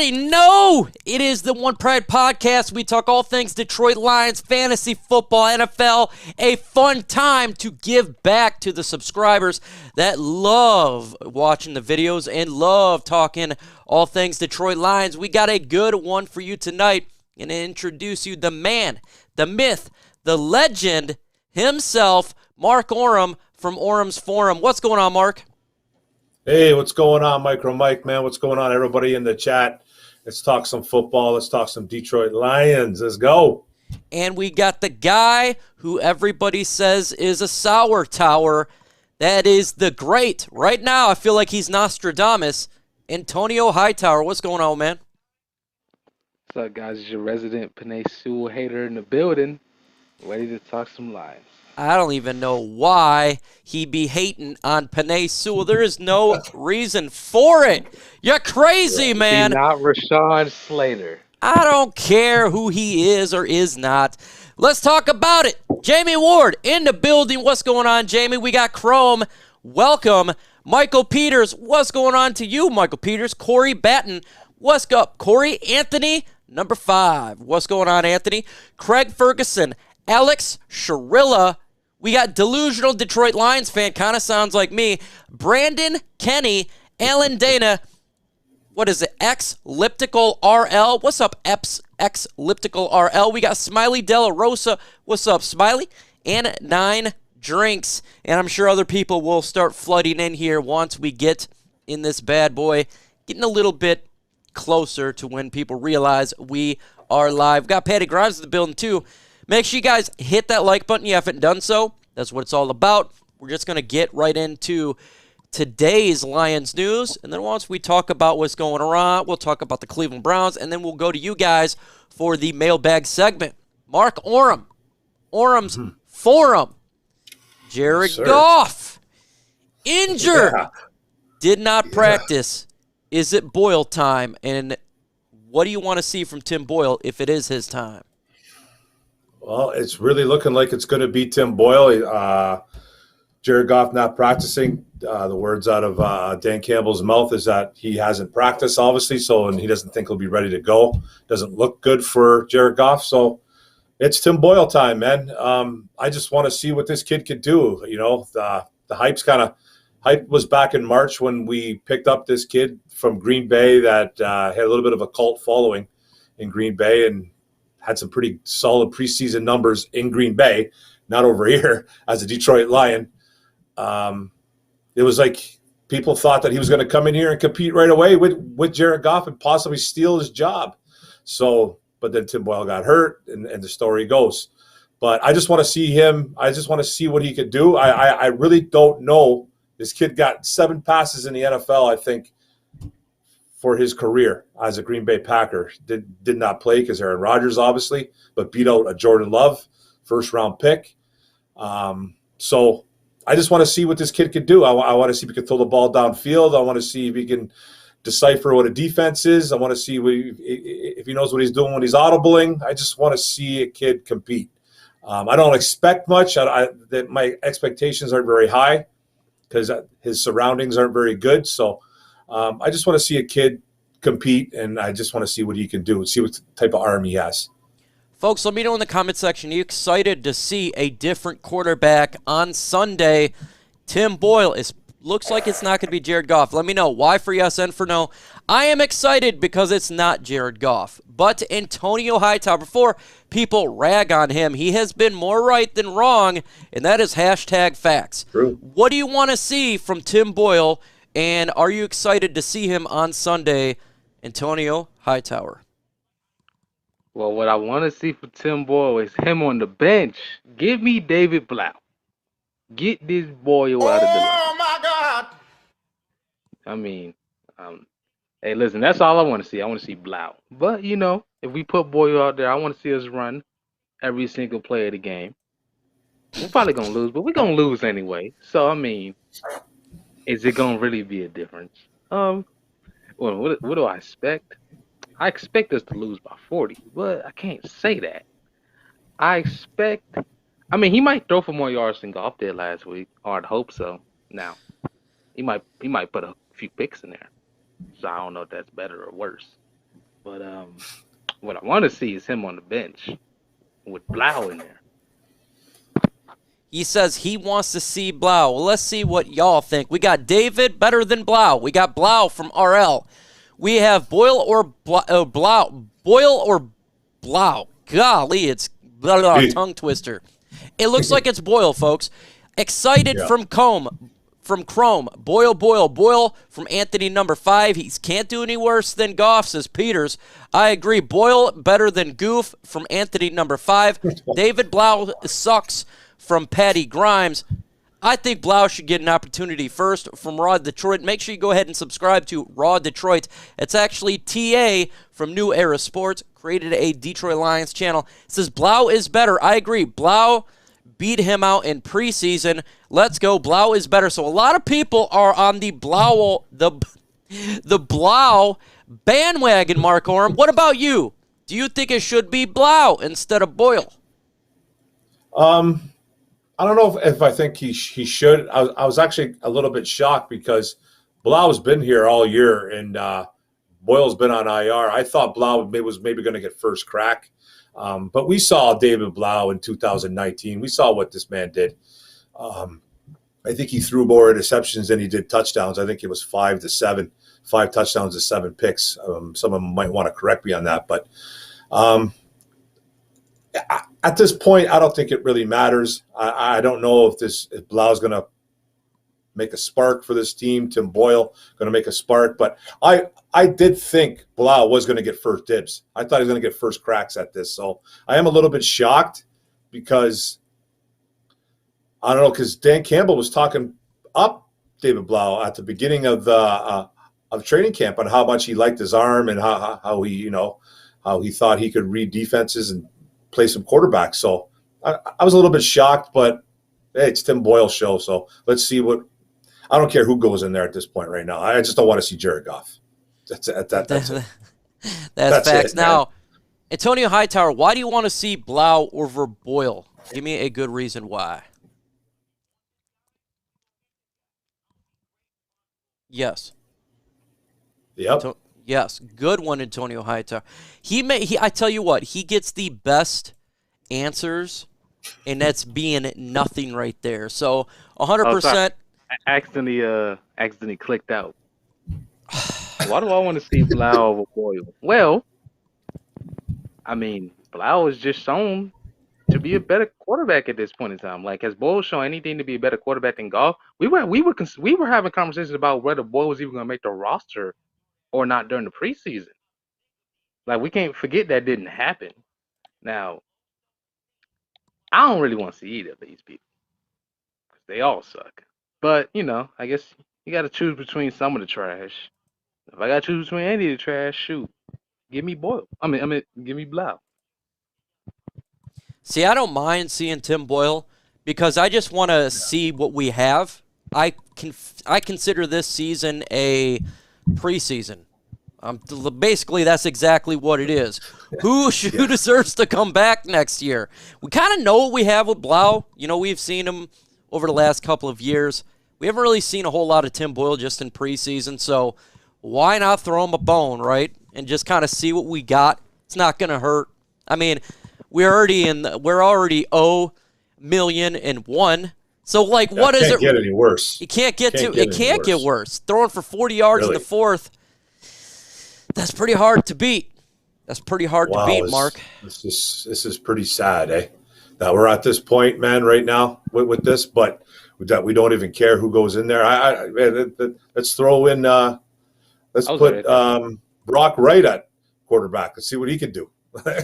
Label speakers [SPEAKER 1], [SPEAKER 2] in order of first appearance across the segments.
[SPEAKER 1] already know it is the One Pride Podcast. We talk all things Detroit Lions, fantasy football, NFL. A fun time to give back to the subscribers that love watching the videos and love talking all things Detroit Lions. We got a good one for you tonight. I'm going to introduce you the man, the myth, the legend himself, Mark Orem from Orem's Forum. What's going on, Mark?
[SPEAKER 2] Hey, what's going on, MicroMike, man? What's going on, everybody in the chat? Let's talk some football. Let's talk some Detroit Lions. Let's go.
[SPEAKER 1] And we got the guy who everybody says is a sour tower. That is the great. Right now, I feel like he's Nostradamus. Antonio Hightower. What's going on, man?
[SPEAKER 3] What's up, guys? It's your resident Panay Sewell hater in the building. Ready to talk some Lions.
[SPEAKER 1] I don't even know why he be hating on Panay Sewell. There is no reason for it. You're crazy, man.
[SPEAKER 3] He's not Rashawn Slater.
[SPEAKER 1] I don't care who he is or is not. Let's talk about it. Jamie Ward in the building. What's going on, Jamie? We got Chrome. Welcome. Michael Peters. What's going on to you, Michael Peters? Corey Batten. What's up? Corey Anthony, number 5. What's going on, Anthony? Craig Ferguson. Alex Sharilla. We got delusional Detroit Lions fan, kind of sounds like me. Brandon Kenny, Alan Dana. What is it? X-Liptical RL. What's up, X-Liptical RL? We got Smiley Della Rosa. What's up, Smiley? And 9 drinks. And I'm sure other people will start flooding in here once we get in this bad boy. Getting a little bit closer to when people realize we are live. Got Patty Grimes in the building, too. Make sure you guys hit that like button if you haven't done so. That's what it's all about. We're just going to get right into today's Lions news. And then once we talk about what's going on, we'll talk about the Cleveland Browns. And then we'll go to you guys for the mailbag segment. Mark Orem, Orem's Forum. Jared Goff, injured, did not practice. Is it Boyle time? And what do you want to see from Tim Boyle if it is his time?
[SPEAKER 2] Well, it's really looking like it's going to be Tim Boyle. Jared Goff not practicing. The words out of Dan Campbell's mouth is that he hasn't practiced, obviously, and he doesn't think he'll be ready to go. Doesn't look good for Jared Goff, so it's Tim Boyle time, man. I just want to see what this kid could do. You know, the hype was back in March when we picked up this kid from Green Bay that had a little bit of a cult following in Green Bay and had some pretty solid preseason numbers in Green Bay, not over here as a Detroit Lion. It was like people thought that he was going to come in here and compete right away with Jared Goff and possibly steal his job. But then Tim Boyle got hurt, and the story goes. But I just want to see him. I just want to see what he could do. I really don't know. This kid got 7 passes in the NFL, I think, for his career as a Green Bay Packer. Did not play because Aaron Rodgers, obviously, but beat out a Jordan Love, first-round pick. So I just want to see what this kid could do. I want to see if he can throw the ball downfield. I want to see if he can decipher what a defense is. I want to see if he knows what he's doing when he's audibling. I just want to see a kid compete. I don't expect much. My expectations aren't very high because his surroundings aren't very good. So I just want to see a kid compete, and I just want to see what he can do and see what type of arm he has.
[SPEAKER 1] Folks, let me know in the comment section, are you excited to see a different quarterback on Sunday? Tim Boyle looks like it's not going to be Jared Goff. Let me know. Y for yes, N for no. I am excited because it's not Jared Goff. But Antonio Hightower, before people rag on him, he has been more right than wrong, and that is #facts.
[SPEAKER 2] True.
[SPEAKER 1] What do you want to see from Tim Boyle? And are you excited to see him on Sunday, Antonio Hightower?
[SPEAKER 3] Well, what I want to see for Tim Boyle is him on the bench. Give me David Blough. Get this Boyle out of the line.
[SPEAKER 2] Oh, my God.
[SPEAKER 3] I mean, hey, listen, that's all I want to see. I want to see Blough. But, you know, if we put Boyle out there, I want to see us run every single play of the game. We're probably going to lose, but we're going to lose anyway. So, I mean, is it going to really be a difference? Well, what do I expect? I expect us to lose by 40, but I can't say that. I mean, he might throw for more yards than Goff did last week, or I'd hope so. Now, he might put a few picks in there, so I don't know if that's better or worse. But what I want to see is him on the bench with Blough in there.
[SPEAKER 1] He says he wants to see Blough. Well, let's see what y'all think. We got David better than Blough. We got Blough from RL. We have Boyle or Blough. Boyle or Blough. Golly, it's a tongue twister. It looks like it's Boyle, folks. Excited from Chrome. Boyle from Anthony number 5. He can't do any worse than Goff, says Peters. I agree. Boyle better than Goof from Anthony number 5. David Blough sucks from Patty Grimes. I think Blough should get an opportunity first from Raw Detroit. Make sure you go ahead and subscribe to Raw Detroit. It's actually TA from New Era Sports, created a Detroit Lions channel. It says Blough is better. I agree. Blough beat him out in preseason. Let's go. Blough is better. So a lot of people are on the Blough bandwagon, Mark Orm. What about you? Do you think it should be Blough instead of Boyle?
[SPEAKER 2] I don't know if I think he should. I was actually a little bit shocked because Blough's been here all year and Boyle's been on IR. I thought Blough was maybe going to get first crack. But we saw David Blough in 2019. We saw what this man did. I think he threw more interceptions than he did touchdowns. I think it was 5 to 7, 5 touchdowns to 7 picks. Some of them might want to correct me on that. But at this point, I don't think it really matters. I don't know if Blough's going to make a spark for this team. Tim Boyle going to make a spark. But I did think Blough was going to get first dibs. I thought he was going to get first cracks at this. So I am a little bit shocked because, I don't know, because Dan Campbell was talking up David Blough at the beginning of training camp on how much he liked his arm and how he thought he could read defenses and play some quarterback. So I was a little bit shocked, but hey, it's Tim Boyle's show. So let's see I don't care who goes in there at this point right now. I just don't want to see Jared Goff. That's it. That's
[SPEAKER 1] facts.
[SPEAKER 2] It,
[SPEAKER 1] now, Antonio Hightower, why do you want to see Blough over Boyle? Give me a good reason why. Yes.
[SPEAKER 2] Yep.
[SPEAKER 1] Yes, good one, Antonio Hightower. I tell you what, he gets the best answers, and that's being nothing right there. So 100%.
[SPEAKER 3] Accidentally clicked out. Why do I want to see Blough over Boyle? Well, I mean, Blough is just shown to be a better quarterback at this point in time. Like, has Boyle shown anything to be a better quarterback than Goff? We were having conversations about whether Boyle was even going to make the roster or not during the preseason. Like, we can't forget that didn't happen. Now, I don't really want to see either of these people because they all suck. But, I guess you got to choose between some of the trash. If I got to choose between any of the trash, shoot, give me Boyle. Give me Blough.
[SPEAKER 1] See, I don't mind seeing Tim Boyle because I just want to see what we have. I consider this season a preseason. Basically, that's exactly what it is. Who deserves to come back next year? We kind of know what we have with Blough. We've seen him over the last couple of years. We haven't really seen a whole lot of Tim Boyle just in preseason, so why not throw him a bone, right? And just kind of see what we got. It's not going to hurt. I mean, we're already $0 million and one. So, like, what is it?
[SPEAKER 2] It can't get any worse.
[SPEAKER 1] It can't get worse. Throwing for 40 yards in the fourth, that's pretty hard to beat. That's pretty hard to beat, Mark.
[SPEAKER 2] This is pretty sad, eh? That we're at this point, man, right now with this, but that we don't even care who goes in there. Let's throw in. Let's put Brock Wright at quarterback. Let's see what he can do.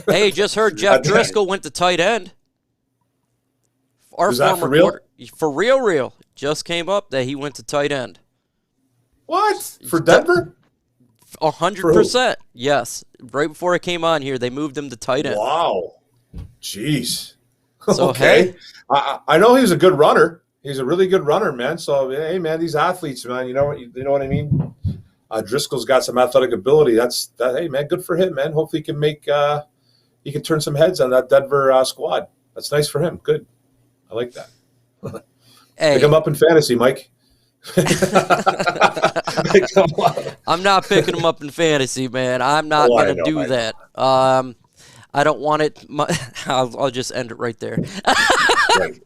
[SPEAKER 1] Hey, just heard Jeff Driscoll went to tight end.
[SPEAKER 2] Is that for real?
[SPEAKER 1] For real. Just came up that he went to tight end.
[SPEAKER 2] What? For Denver?
[SPEAKER 1] 100%. Yes. Right before it came on here, they moved him to tight end.
[SPEAKER 2] Wow. Jeez.
[SPEAKER 1] So,
[SPEAKER 2] okay. Hey. I know he's a good runner. He's a really good runner, man. So, hey, man, these athletes, man, you know what I mean? Driscoll's got some athletic ability. Hey, man, good for him, man. Hopefully he can turn some heads on that Denver squad. That's nice for him. Good. I like that.
[SPEAKER 1] Hey.
[SPEAKER 2] Pick him up in fantasy, Mike.
[SPEAKER 1] I'm not picking him up in fantasy, man. I'm not going to do that. I don't want it. I'll just end it right there.
[SPEAKER 2] Right.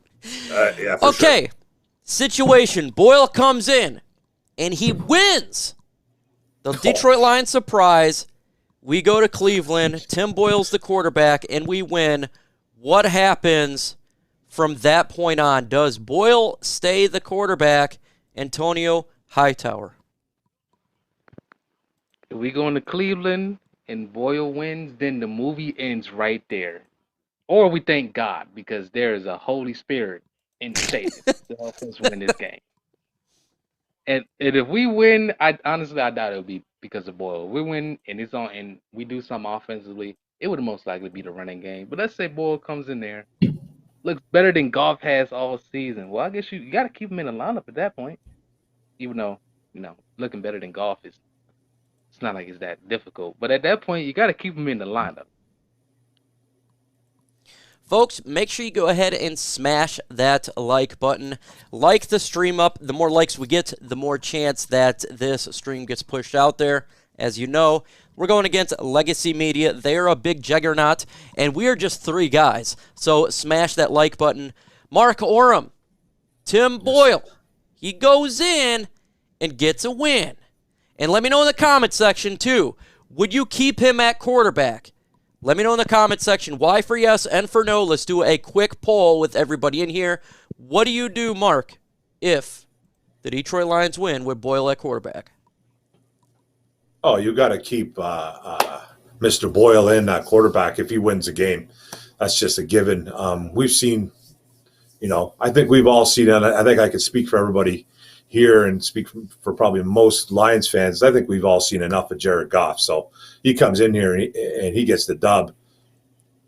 [SPEAKER 2] Yeah,
[SPEAKER 1] okay.
[SPEAKER 2] Sure.
[SPEAKER 1] Situation. Boyle comes in, and he wins. The Detroit Lions surprise. We go to Cleveland. Tim Boyle's the quarterback, and we win. What happens from that point on? Does Boyle stay the quarterback? Antonio Hightower.
[SPEAKER 3] If we go into Cleveland and Boyle wins, then the movie ends right there. Or we thank God because there is a Holy Spirit in Satan to help us win this game. And if we win, I doubt it would be because of Boyle. If we win and we do something offensively, it would most likely be the running game. But let's say Boyle comes in there, looks better than Goff has all season. Well, I guess you got to keep him in the lineup at that point. Even though, looking better than Goff it's not like it's that difficult. But at that point, you got to keep him in the lineup.
[SPEAKER 1] Folks, make sure you go ahead and smash that like button. Like the stream up. The more likes we get, the more chance that this stream gets pushed out there. As you know, we're going against Legacy Media. They're a big juggernaut, and we are just 3 guys. So smash that like button. Mark Orem, Tim Boyle, he goes in and gets a win. And let me know in the comment section, too, would you keep him at quarterback? Let me know in the comment section why for yes and for no. Let's do a quick poll with everybody in here. What do you do, Mark, if the Detroit Lions win with Boyle at quarterback?
[SPEAKER 2] Oh, you got to keep Mr. Boyle in at quarterback if he wins a game. That's just a given. We've seen, I think we've all seen, and I think I could speak for everybody here and speak for probably most Lions fans. I think we've all seen enough of Jared Goff. So he comes in here and he gets the dub.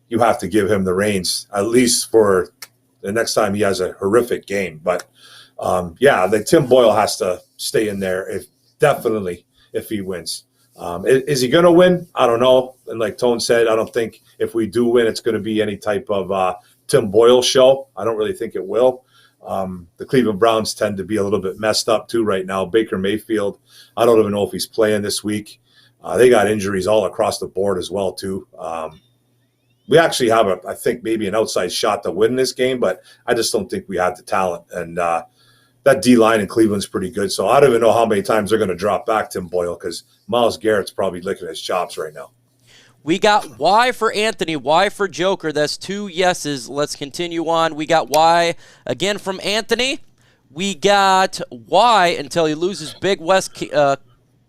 [SPEAKER 2] You have to give him the reins, at least for the next time he has a horrific game. But, Tim Boyle has to stay in there definitely if he wins. Is he going to win? I don't know. And like Tone said, I don't think if we do win, it's going to be any type of Tim Boyle show. I don't really think it will. The Cleveland Browns tend to be a little bit messed up too right now. Baker Mayfield, I don't even know if he's playing this week. They got injuries all across the board as well too. We actually have I think maybe an outside shot to win this game, but I just don't think we have the talent. And that D-line in Cleveland's pretty good. So I don't even know how many times they're going to drop back Tim Boyle because Myles Garrett's probably licking his chops right now.
[SPEAKER 1] We got Y for Anthony, Y for Joker. That's 2 yeses. Let's continue on. We got Y again from Anthony. We got Y until he loses Big West.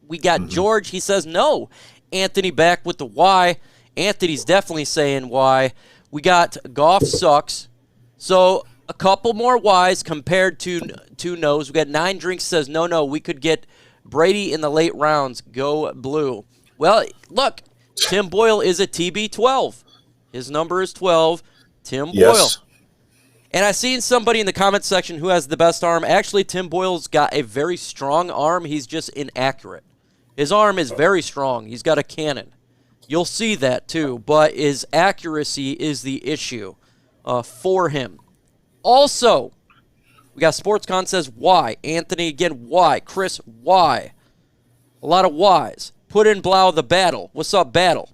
[SPEAKER 1] We got George. He says no. Anthony back with the Y. Anthony's definitely saying Y. We got Goff sucks. So a couple more Ys compared to 2 no's. We got 9 drinks says no. We could get Brady in the late rounds. Go Blue. Well, look. Tim Boyle is a TB12. His number is 12. Tim Boyle. And I've seen somebody in the comment section who has the best arm. Actually, Tim Boyle's got a very strong arm. He's just inaccurate. His arm is very strong. He's got a cannon. You'll see that too. But his accuracy is the issue for him. Also, we got SportsCon says Y. Anthony again, Y. Chris, Y. A lot of Ys. Put in Blough the battle. What's up, battle?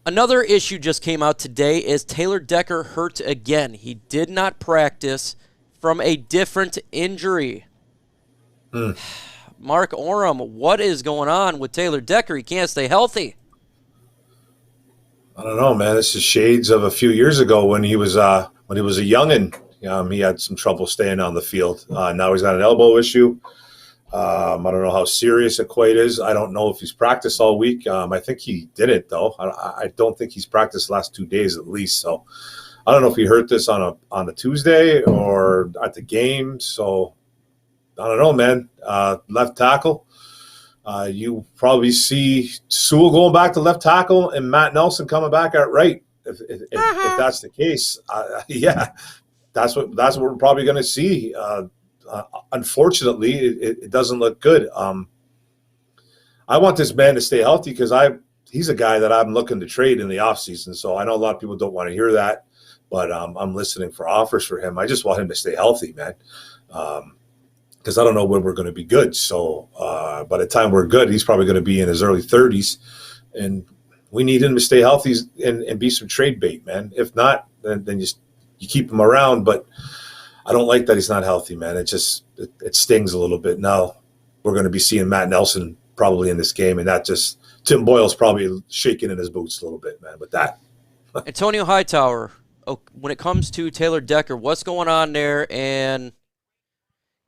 [SPEAKER 1] Another issue just came out today is Taylor Decker hurt again. He did not practice from a different injury. Mark Orem, what is going on with Taylor Decker? He can't stay healthy.
[SPEAKER 2] I don't know, man. This is shades of a few years ago when he was a youngin'. He had some trouble staying on the field. Now he's got an elbow issue. I don't know how serious it quite is. I don't know if he's practiced all week. I think he didn't, though. I don't think he's practiced the last 2 days at least. So I don't know if he hurt this on a Tuesday or at the game. So I don't know, man. Left tackle. You probably see Sewell going back to left tackle and Matt Nelson coming back at right. If that's the case, that's what we're probably going to see. Unfortunately, it doesn't look good. I want this man to stay healthy because he's a guy that I'm looking to trade in the offseason. So I know a lot of people don't want to hear that, but I'm listening for offers for him. I just want him to stay healthy, man. because I don't know when we're going to be good. So by the time we're good, he's probably going to be in his early 30s, and we need him to stay healthy and be some trade bait, man. If not, then you keep him around. But I don't like that he's not healthy, man. It stings a little bit. Now we're going to be seeing Matt Nelson probably in this game, and that just Tim Boyle's probably shaking in his boots a little bit, man. With that,
[SPEAKER 1] Antonio Hightower. When it comes to Taylor Decker, what's going on there, and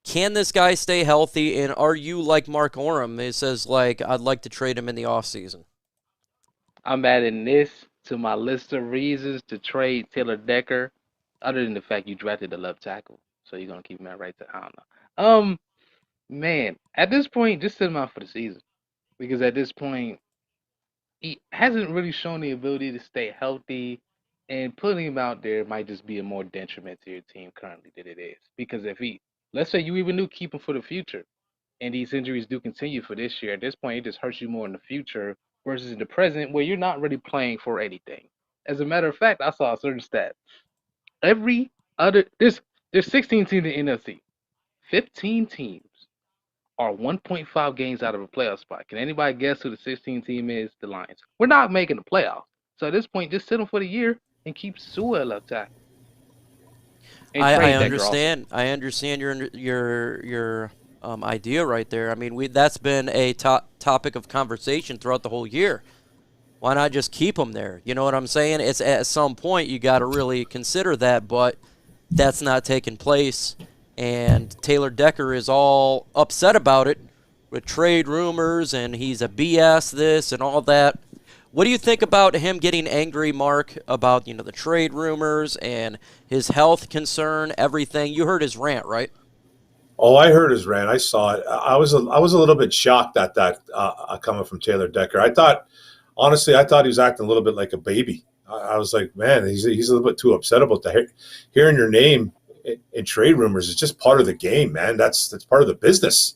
[SPEAKER 1] can this guy stay healthy? And are you like Mark Oram? It says like I'd like to trade him in the offseason.
[SPEAKER 3] I'm adding this to my list of reasons to trade Taylor Decker, other than the fact you drafted the left tackle. So you're going to keep him at right tackle. I don't know. Man, at this point, just sit him out for the season. Because at this point, he hasn't really shown the ability to stay healthy. And putting him out there might just be a more detriment to your team currently than it is. Because if let's say you even do keep him for the future, and these injuries do continue for this year, at this point, it just hurts you more in the future versus in the present where you're not really playing for anything. As a matter of fact, I saw a certain stat. There's 16 teams in the NFC. 15 teams are 1.5 games out of a playoff spot. Can anybody guess who the 16 team is? The Lions. We're not making the playoffs. So at this point, just sit them for the year and keep Sewell at left tackle.
[SPEAKER 1] I understand. I understand your idea right there. I mean, that's been a topic of conversation throughout the whole year. Why not just keep them there? You know what I'm saying? It's at some point you got to really consider that, but that's not taking place. And Taylor Decker is all upset about it with trade rumors, and he's a BS this and all that. What do you think about him getting angry, Mark, about the trade rumors and his health concern, everything? You heard his rant, right?
[SPEAKER 2] Oh, I heard his rant. I saw it. I was a little bit shocked at that coming from Taylor Decker. Honestly, I thought he was acting a little bit like a baby. I was like, man, he's a little bit too upset about hearing your name in trade rumors. Is just part of the game, man. That's part of the business.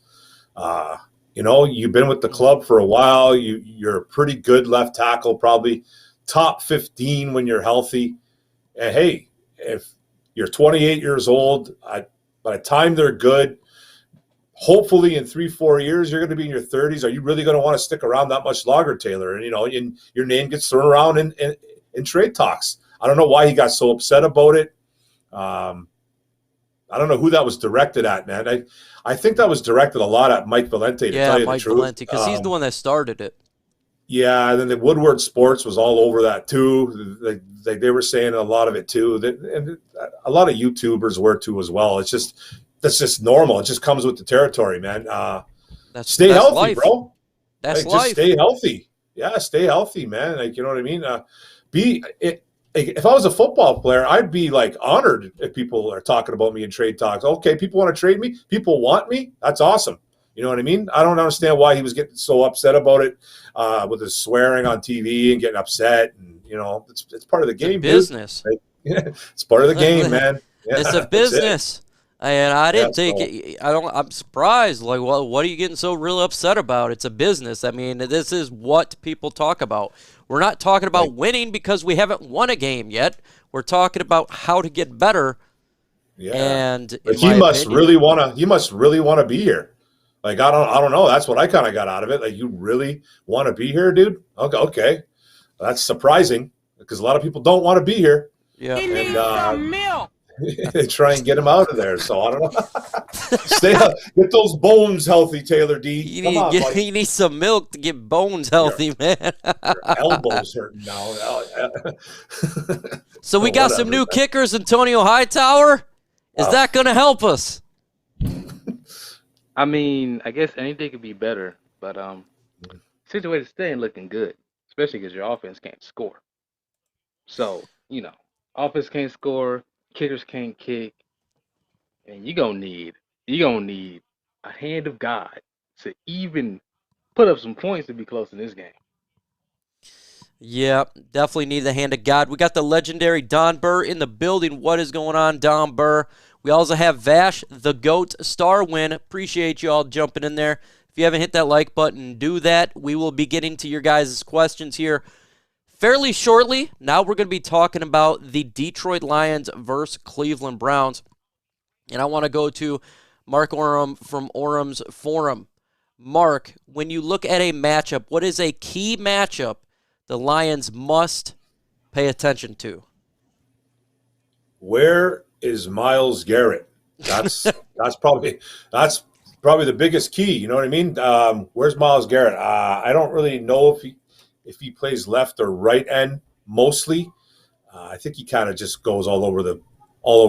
[SPEAKER 2] You've been with the club for a while. You're a pretty good left tackle, probably top 15 when you're healthy. And hey, if you're 28 years old, by the time they're good, hopefully in 3-4 years, you're going to be in your 30s. Are you really going to want to stick around that much longer, Taylor? And, your name gets thrown around in trade talks. I don't know why he got so upset about it. I don't know who that was directed at, man. I think that was directed a lot at Mike Valente, to tell you the truth. Yeah, Mike
[SPEAKER 1] Valente, because he's the one that started it.
[SPEAKER 2] Yeah, and then the Woodward Sports was all over that too. They were saying a lot of it too. And a lot of YouTubers were too as well. That's just normal. It just comes with the territory, man. Stay healthy, life. Bro.
[SPEAKER 1] That's
[SPEAKER 2] life.
[SPEAKER 1] Just
[SPEAKER 2] stay healthy. Yeah, stay healthy, man. You know what I mean? If I was a football player, I'd be honored if people are talking about me in trade talks. Okay, people want to trade me. People want me. That's awesome. You know what I mean? I don't understand why he was getting so upset about it with his swearing on TV and getting upset. And it's part of the game.
[SPEAKER 1] Business.
[SPEAKER 2] It's part of the game, man. Yeah,
[SPEAKER 1] it's a business. And I didn't think it. I'm surprised. What are you getting so real upset about? It's a business. I mean, this is what people talk about. We're not talking about winning because we haven't won a game yet. We're talking about how to get better. Yeah. And
[SPEAKER 2] he must really want to be here. I don't know. That's what I kind of got out of it. You really want to be here, dude? Okay. That's surprising because a lot of people don't want to be here.
[SPEAKER 1] Yeah.
[SPEAKER 4] He needs some milk.
[SPEAKER 2] They try and get him out of there. So I don't know. Get those bones healthy, Taylor D.
[SPEAKER 1] You need some milk to get bones healthy, man.
[SPEAKER 2] Your elbows hurting now.
[SPEAKER 1] So we got some new kickers, Antonio Hightower. Is that going to help us?
[SPEAKER 3] I mean, I guess anything could be better, but situation staying looking good, especially because your offense can't score. So, offense can't score, kickers can't kick, and you're gonna need a hand of God to even put up some points to be close in this game.
[SPEAKER 1] Yeah, definitely need the hand of God. We got the legendary Don Burr in the building. What is going on, Don Burr? We also have Vash, the GOAT, Starwin. Appreciate you all jumping in there. If you haven't hit that like button, do that. We will be getting to your guys' questions here fairly shortly. Now we're going to be talking about the Detroit Lions versus Cleveland Browns. And I want to go to Mark Oram from Orum's Forum. Mark, when you look at a matchup, what is a key matchup the Lions must pay attention to?
[SPEAKER 2] Where is Myles Garrett? That's probably the biggest key. You know what I mean? Where's Myles Garrett? I don't really know if he plays left or right end mostly. I think he kind of just goes all over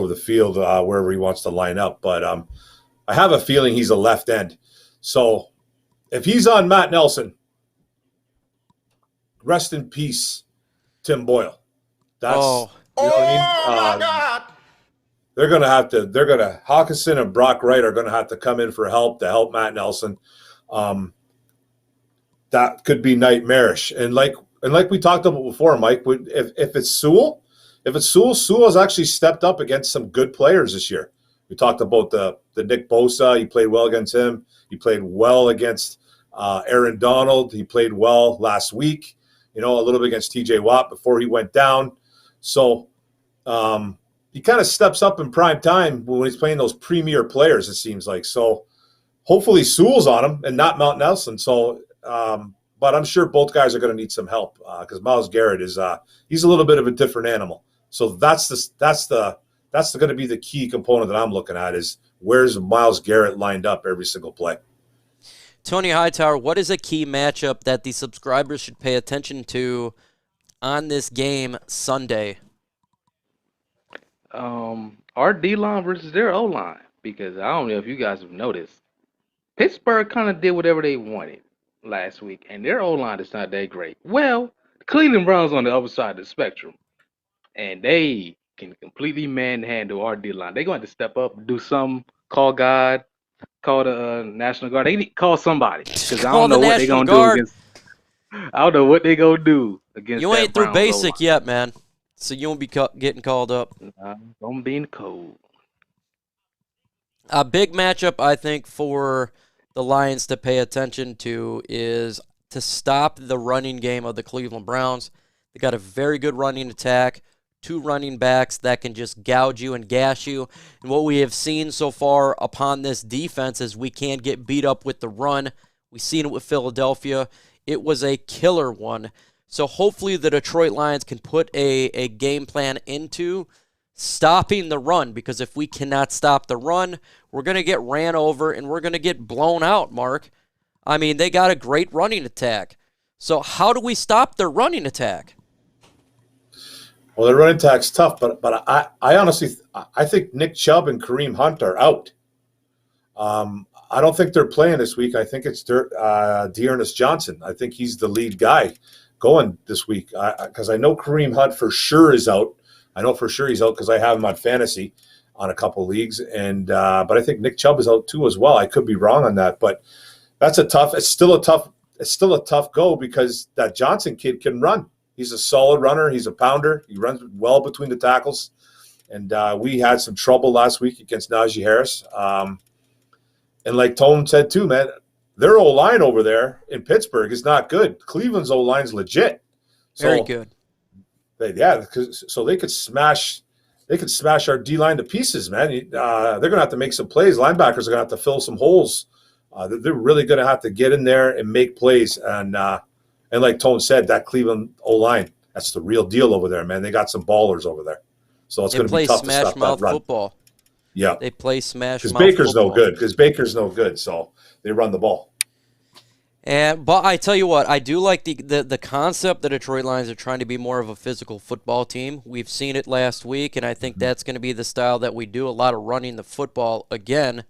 [SPEAKER 2] the field wherever he wants to line up. But I have a feeling he's a left end. So if he's on Matt Nelson, rest in peace, Tim Boyle. That's you know what I mean? God. Hawkinson and Brock Wright are gonna have to come in for help to help Matt Nelson. That could be nightmarish. And like we talked about before, Mike, if it's Sewell, Sewell has actually stepped up against some good players this year. We talked about the Nick Bosa. He played well against him. He played well against Aaron Donald. He played well last week, a little bit against TJ Watt before he went down. So he kind of steps up in prime time when he's playing those premier players, it seems like. So hopefully Sewell's on him and not Mount Nelson. So, but I'm sure both guys are going to need some help because Myles Garrett he's a little bit of a different animal. So that's going to be the key component that I'm looking at is where's Myles Garrett lined up every single play.
[SPEAKER 1] Tony Hightower, what is a key matchup that the subscribers should pay attention to on this game Sunday?
[SPEAKER 3] Our D-line versus their O-line, because I don't know if you guys have noticed, Pittsburgh kind of did whatever they wanted last week, and their O-line is not that great. Well, the Cleveland Browns on the other side of the spectrum, and they can completely manhandle our D-line. They're going to have to step up, do something, call God, call the National Guard. They need to call somebody, because I don't know what they're going to do against. I don't know what they're going to do against.
[SPEAKER 1] You ain't through basic yet, man. So you won't be getting called up.
[SPEAKER 3] Don't be in the cold.
[SPEAKER 1] A big matchup, I think, for the Lions to pay attention to is to stop the running game of the Cleveland Browns. They got a very good running attack, 2 running backs that can just gouge you and gash you. And what we have seen so far upon this defense is we can't get beat up with the run. We've seen it with Philadelphia. It was a killer one. So hopefully the Detroit Lions can put a game plan into stopping the run, because if we cannot stop the run, we're going to get ran over and we're going to get blown out, Mark. I mean, they got a great running attack. So how do we stop their running attack?
[SPEAKER 2] Well, their running attack's tough, but I honestly think Nick Chubb and Kareem Hunt are out. I don't think they're playing this week. I think it's Dearness Johnson. I think he's the lead guy going this week because I know Kareem Hunt for sure is out. I know for sure he's out because I have him on fantasy on a couple leagues, and but I think Nick Chubb is out too as well. I could be wrong on that, but it's still a tough go because that Johnson kid can run. He's a solid runner. He's a pounder. He runs well between the tackles, and we had some trouble last week against Najee Harris. And like Tone said too, man, their O-line over there in Pittsburgh is not good. Cleveland's O-line's legit.
[SPEAKER 1] Very good.
[SPEAKER 2] So they could smash our D-line to pieces, man. They're going to have to make some plays. Linebackers are going to have to fill some holes. They're really going to have to get in there and make plays. And like Tone said, that Cleveland O-line, that's the real deal over there, man. They got some ballers over there. So it's going to be tough to stop that run.
[SPEAKER 1] Football.
[SPEAKER 2] Yeah.
[SPEAKER 1] They play smash mouth
[SPEAKER 2] football.
[SPEAKER 1] Because
[SPEAKER 2] Baker's no good, so they run the ball.
[SPEAKER 1] But I tell you what, I do like the concept that Detroit Lions are trying to be more of a physical football team. We've seen it last week, and I think that's going to be the style that we do, a lot of running the football again.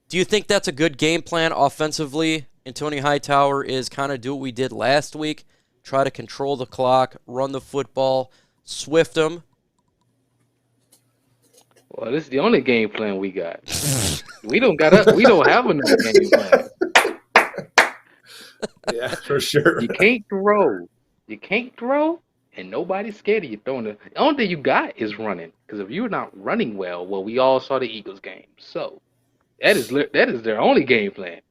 [SPEAKER 1] Do you think that's a good game plan offensively? And Tony Hightower is kind of do what we did last week, try to control the clock, run the football, swift them.
[SPEAKER 3] Well, this is the only game plan we got. We don't have another game plan.
[SPEAKER 2] Yeah, for sure.
[SPEAKER 3] You can't throw, and nobody's scared of you throwing the only thing you got is running. Because if you're not running well, we all saw the Eagles game. So that is their only game plan.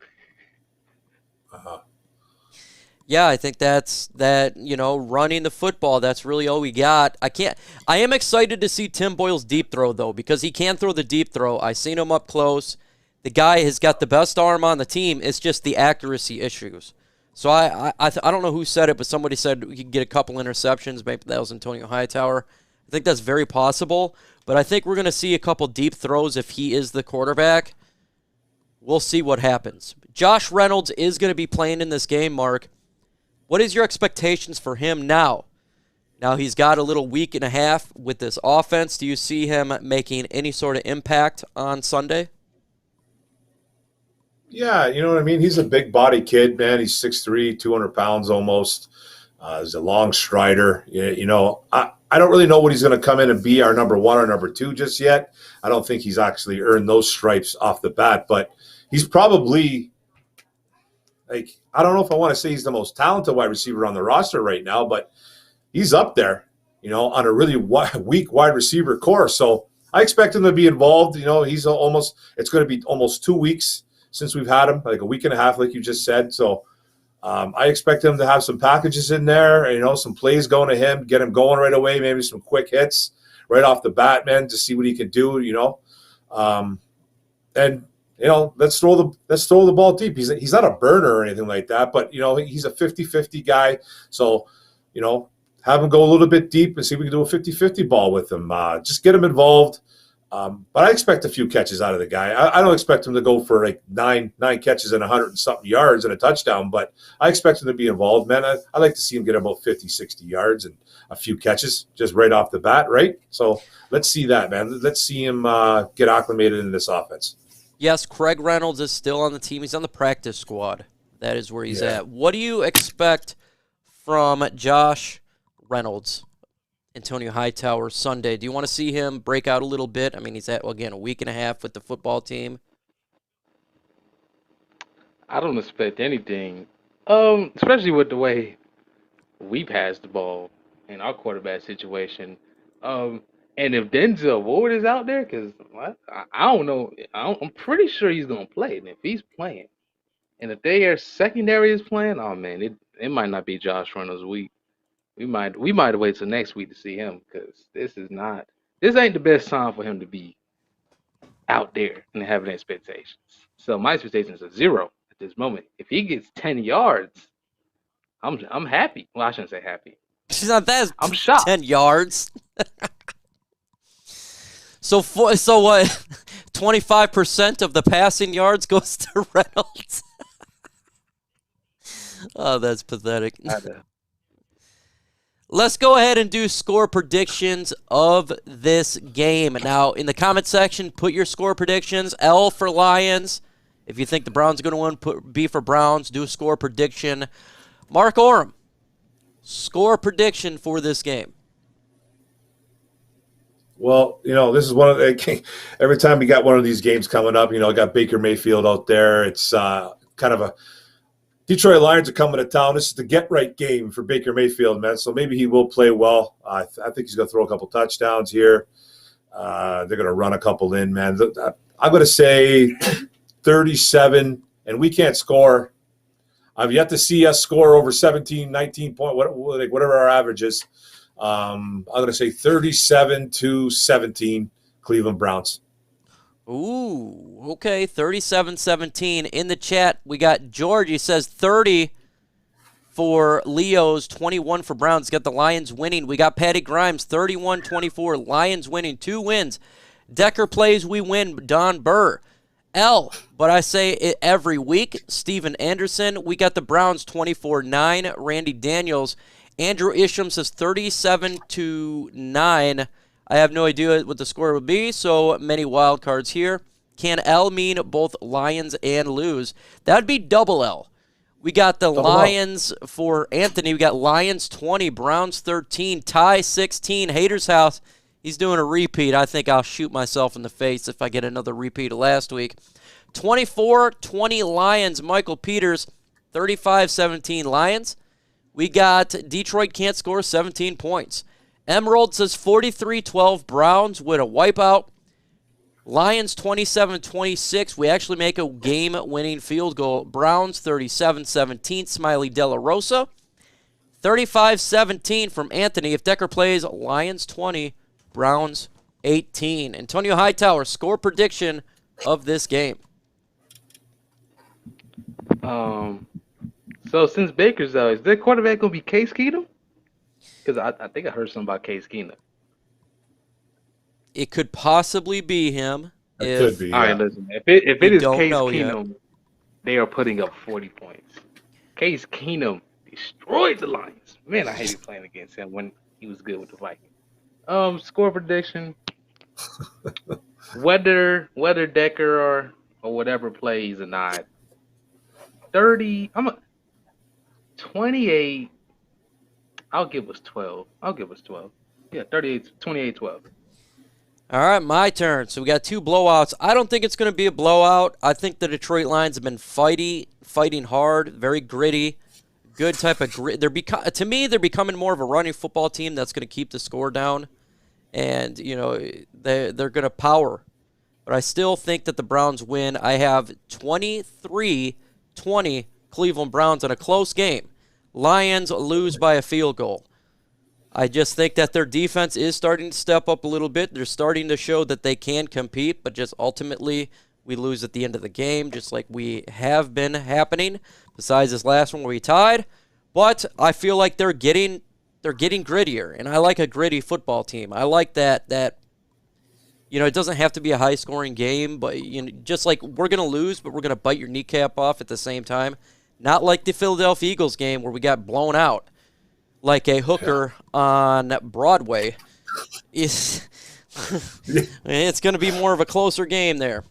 [SPEAKER 1] Yeah, I think that's running the football, that's really all we got. I am excited to see Tim Boyle's deep throw, though, because he can throw the deep throw. I seen him up close. The guy has got the best arm on the team. It's just the accuracy issues. So I don't know who said it, but somebody said he could get a couple interceptions. Maybe that was Antonio Hightower. I think that's very possible. But I think we're going to see a couple deep throws if he is the quarterback. We'll see what happens. Josh Reynolds is going to be playing in this game, Mark. What is your expectations for him now? Now he's got a little week and a half with this offense. Do you see him making any sort of impact on Sunday?
[SPEAKER 2] Yeah, you know what I mean? He's a big body kid, man. He's 6'3", 200 pounds almost. He's a long strider. You know, I don't really know what he's going to come in and be our number one or number two just yet. I don't think he's actually earned those stripes off the bat, but he's probably, like, I don't know if I want to say he's the most talented wide receiver on the roster right now, but he's up there, you know, on a really weak wide receiver core. So I expect him to be involved. You know, it's going to be almost 2 weeks since we've had him, like a week and a half, like you just said. So I expect him to have some packages in there, you know, some plays going to him, get him going right away, maybe some quick hits right off the bat, man, to see what he can do, you know. And, you know, let's throw the ball deep. He's not a burner or anything like that, but, you know, he's a 50-50 guy. So, you know, have him go a little bit deep and see if we can do a 50-50 ball with him. Just get him involved. But I expect a few catches out of the guy. I don't expect him to go for like nine catches and 100 and something yards and a touchdown, but I expect him to be involved, man. I like to see him get about 50, 60 yards and a few catches just right off the bat, right? So let's see that, man. Let's see him get acclimated in this offense.
[SPEAKER 1] Yes, Craig Reynolds is still on the team. He's on the practice squad. That is where he's at. What do you expect from Josh Reynolds? Antonio Hightower Sunday. Do you want to see him break out a little bit? I mean, he's at, again, a week and a half with the football team.
[SPEAKER 3] I don't expect anything, especially with the way we pass the ball in our quarterback situation. And if Denzel Ward is out there, because I don't know, I'm pretty sure he's going to play. And if he's playing, and if their secondary is playing, oh, man, it might not be Josh Reynolds' week. We might wait till next week to see him, because this ain't the best time for him to be out there and having expectations. So my expectations are 0 at this moment. If he gets 10 yards, I'm happy. Well, I shouldn't say happy.
[SPEAKER 1] She's not that.
[SPEAKER 3] I'm shocked.
[SPEAKER 1] 10 yards. So what? 25% of the passing yards goes to Reynolds. Oh, that's pathetic. Let's go ahead and do score predictions of this game. Now, in the comment section, put your score predictions. L for Lions. If you think the Browns are going to win, put B for Browns. Do a score prediction. Mark Orem, score prediction for this game.
[SPEAKER 2] Well, you know, this is one of the – every time we got one of these games coming up, you know, I got Baker Mayfield out there. It's kind of a – Detroit Lions are coming to town. This is the get-right game for Baker Mayfield, man. So maybe he will play well. I think he's going to throw a couple touchdowns here. They're going to run a couple in, man. I'm going to say 37, and we can't score. I've yet to see us score over 17, 19 points, whatever our average is. I'm going to say 37-17, Cleveland Browns.
[SPEAKER 1] Ooh, okay, 37-17. In the chat, we got George. He says 30 for Leo's, 21 for Browns. Got the Lions winning. We got Patty Grimes, 31-24. Lions winning, 2 wins. Decker plays, we win. Don Burr. L, but I say it every week. Steven Anderson. We got the Browns 24-9. Randy Daniels. Andrew Isham says 37-9. I have no idea what the score would be, so many wild cards here. Can L mean both Lions and lose? That would be double L. We got the Lions for Anthony. We got Lions 20, Browns 13, tie 16. Hater's House, he's doing a repeat. I think I'll shoot myself in the face if I get another repeat of last week. 24-20 Lions. Michael Peters, 35-17 Lions. We got Detroit can't score 17 points. Emerald says 43-12 Browns with a wipeout. Lions 27-26. We actually make a game-winning field goal. Browns 37-17. Smiley De La Rosa. 35-17 from Anthony. If Decker plays, Lions 20, Browns 18. Antonio Hightower, score prediction of this game.
[SPEAKER 3] So since Baker's out, is their quarterback gonna be Case Keenum? Because I think I heard something about Case Keenum.
[SPEAKER 1] It could possibly be him.
[SPEAKER 2] It could be.
[SPEAKER 3] All right,
[SPEAKER 2] Yeah.
[SPEAKER 3] listen. If it
[SPEAKER 1] We
[SPEAKER 3] is
[SPEAKER 1] don't
[SPEAKER 3] Case
[SPEAKER 1] know yet.
[SPEAKER 3] Keenum, they are putting up 40 points. Case Keenum destroyed the Lions. Man, I hated playing against him when he was good with the Vikings. Score prediction. whether Decker or whatever plays or not. 30. 28. I'll give us 12. Yeah, 38, 28, 12.
[SPEAKER 1] All right, my turn. So we got 2 blowouts. I don't think it's going to be a blowout. I think the Detroit Lions have been fighting hard, very gritty, good type of grit. To me, they're becoming more of a running football team that's going to keep the score down, and they're going to power. But I still think that the Browns win. I have 23-20 Cleveland Browns in a close game. Lions lose by a field goal. I just think that their defense is starting to step up a little bit. They're starting to show that they can compete, but just ultimately we lose at the end of the game, just like we have been happening, besides this last one where we tied. But I feel like they're getting grittier, and I like a gritty football team. I like that it doesn't have to be a high-scoring game, but just like we're going to lose, but we're going to bite your kneecap off at the same time. Not like the Philadelphia Eagles game where we got blown out like a hooker on Broadway. It's going to be more of a closer game there.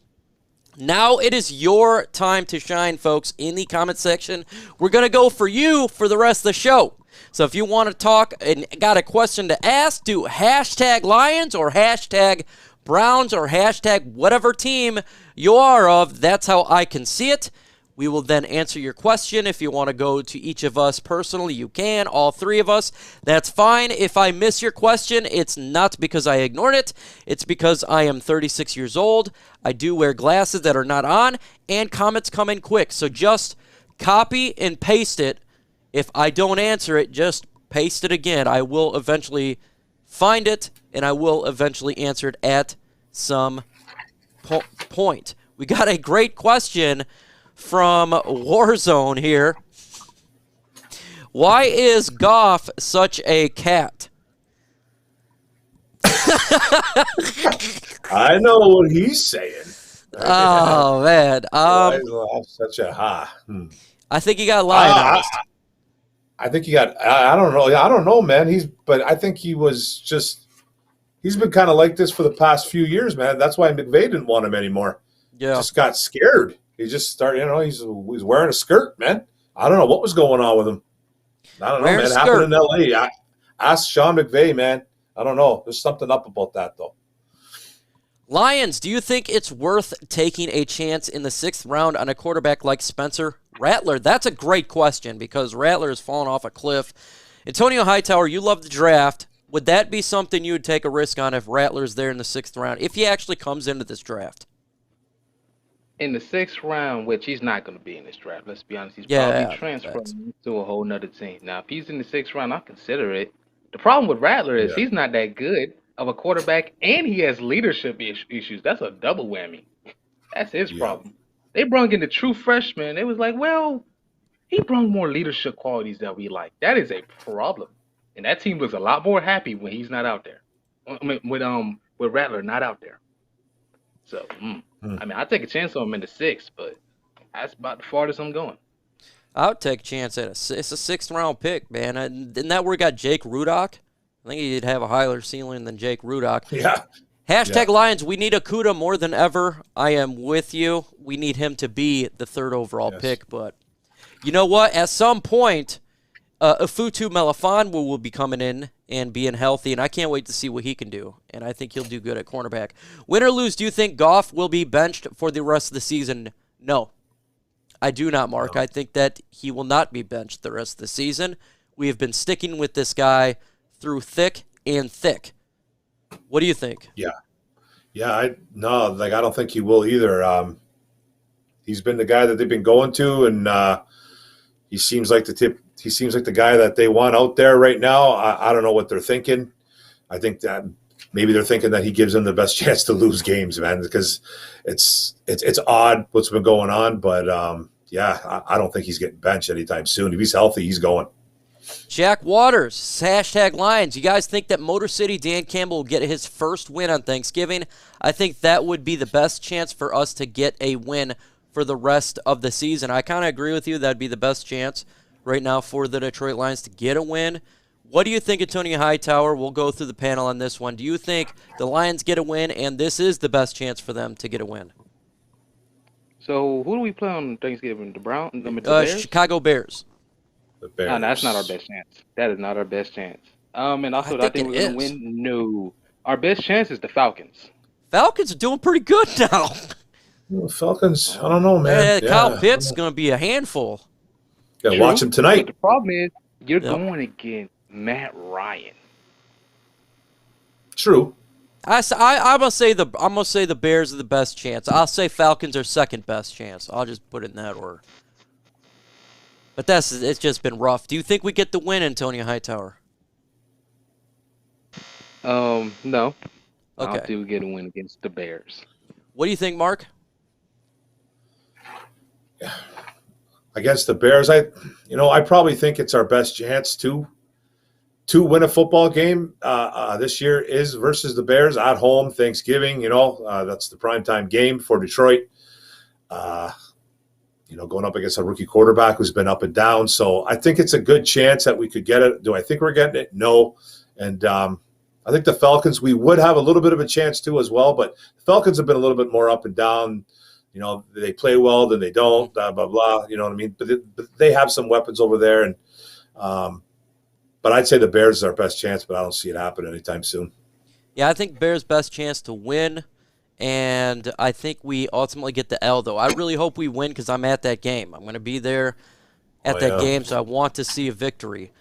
[SPEAKER 1] Now it is your time to shine, folks, in the comment section. We're going to go for you for the rest of the show. So if you want to talk and got a question to ask, do hashtag Lions or hashtag Browns or hashtag whatever team you are of. That's how I can see it. We will then answer your question. If you want to go to each of us personally, you can, all 3 of us. That's fine. If I miss your question, it's not because I ignored it. It's because I am 36 years old. I do wear glasses that are not on, and comments come in quick. So just copy and paste it. If I don't answer it, just paste it again. I will eventually find it, and I will eventually answer it at some point. We got a great question from Warzone here. Why is Goff such a cat?
[SPEAKER 2] I know what he's saying.
[SPEAKER 1] Oh man,
[SPEAKER 2] such a
[SPEAKER 1] I think he got lionized.
[SPEAKER 2] I think he got. I don't know. I don't know, man. But I think he was just. He's been kind of like this for the past few years, man. That's why McVay didn't want him anymore.
[SPEAKER 1] Yeah,
[SPEAKER 2] just got scared. He just started. He's wearing a skirt, man. I don't know what was going on with him. I don't know, man. It happened in L.A. Ask Sean McVay, man. I don't know. There's something up about that, though.
[SPEAKER 1] Lions, do you think it's worth taking a chance in the 6th round on a quarterback like Spencer Rattler? That's a great question because Rattler has fallen off a cliff. Antonio Hightower, you love the draft. Would that be something you would take a risk on if Rattler's there in the 6th round, if he actually comes into this draft?
[SPEAKER 3] In the 6th round, which he's not going to be in this draft, let's be honest. He's probably transferring to a whole nother team. Now, if he's in the 6th round, I'll consider it. The problem with Rattler is he's not that good of a quarterback, and he has leadership issues. That's a double whammy. That's his problem. They brung in the true freshman. It was like, well, he brung more leadership qualities that we like. That is a problem. And that team looks a lot more happy when he's not out there. I mean, with Rattler not out there. So, I mean, I'll take a chance on him in the 6th, but that's about the farthest I'm going.
[SPEAKER 1] I would take a chance at it's a 6th round pick, man. Isn't that where we got Jake Rudock? I think he'd have a higher ceiling than Jake Rudock.
[SPEAKER 2] Yeah.
[SPEAKER 1] Hashtag Lions, we need Okudah more than ever. I am with you. We need him to be the 3rd overall pick, but you know what? At some point, Afutu Melifon will be coming in and being healthy, and I can't wait to see what he can do, and I think he'll do good at cornerback. Win or lose, do you think Goff will be benched for the rest of the season? No. I do not, Mark. I think that he will not be benched the rest of the season. We have been sticking with this guy through thick and thick. What do you think?
[SPEAKER 2] Yeah. I don't think he will either. He's been the guy that they've been going to, and he seems like the guy that they want out there right now. I don't know what they're thinking. I think that maybe they're thinking that he gives them the best chance to lose games, man, because it's odd what's been going on. But I don't think he's getting benched anytime soon. If he's healthy, he's going.
[SPEAKER 1] Jack Waters, hashtag Lions. You guys think that Motor City Dan Campbell will get his first win on Thanksgiving? I think that would be the best chance for us to get a win for the rest of the season. I kind of agree with you. That'd be the best chance right now for the Detroit Lions to get a win. What do you think, Antonio Hightower? We'll go through the panel on this one. Do you think the Lions get a win, and this is the best chance for them to get a win?
[SPEAKER 3] So who do we play on Thanksgiving? The Bears?
[SPEAKER 1] Chicago Bears.
[SPEAKER 2] The Bears.
[SPEAKER 3] No, that's not our best chance. That is not our best chance. And also, I think we're going to win. No. Our best chance is the Falcons.
[SPEAKER 1] Falcons are doing pretty good now.
[SPEAKER 2] Well, Falcons, I don't know, man.
[SPEAKER 1] Kyle Pitts is going to be a handful.
[SPEAKER 2] Got to watch him tonight.
[SPEAKER 3] But the problem is you're going against Matt Ryan.
[SPEAKER 2] True.
[SPEAKER 1] I'm gonna say the Bears are the best chance. I'll say Falcons are second best chance. I'll just put it in that order. But it's just been rough. Do you think we get the win, Antonio Hightower?
[SPEAKER 3] No.
[SPEAKER 1] Okay.
[SPEAKER 3] I don't think we get a win against the Bears.
[SPEAKER 1] What do you think, Mark?
[SPEAKER 2] Against the Bears, I probably think it's our best chance to win a football game this year is versus the Bears at home, Thanksgiving. That's the primetime game for Detroit. Going up against a rookie quarterback who's been up and down. So I think it's a good chance that we could get it. Do I think we're getting it? No. And I think the Falcons, we would have a little bit of a chance too as well. But the Falcons have been a little bit more up and down. They play well, then they don't, blah, blah, blah. You know what I mean? But they have some weapons over there. And but I'd say the Bears is our best chance, but I don't see it happen anytime soon.
[SPEAKER 1] Yeah, I think Bears' best chance to win, and I think we ultimately get the L, though. I really hope we win because I'm at that game. I'm going to be there at that game, so I want to see a victory.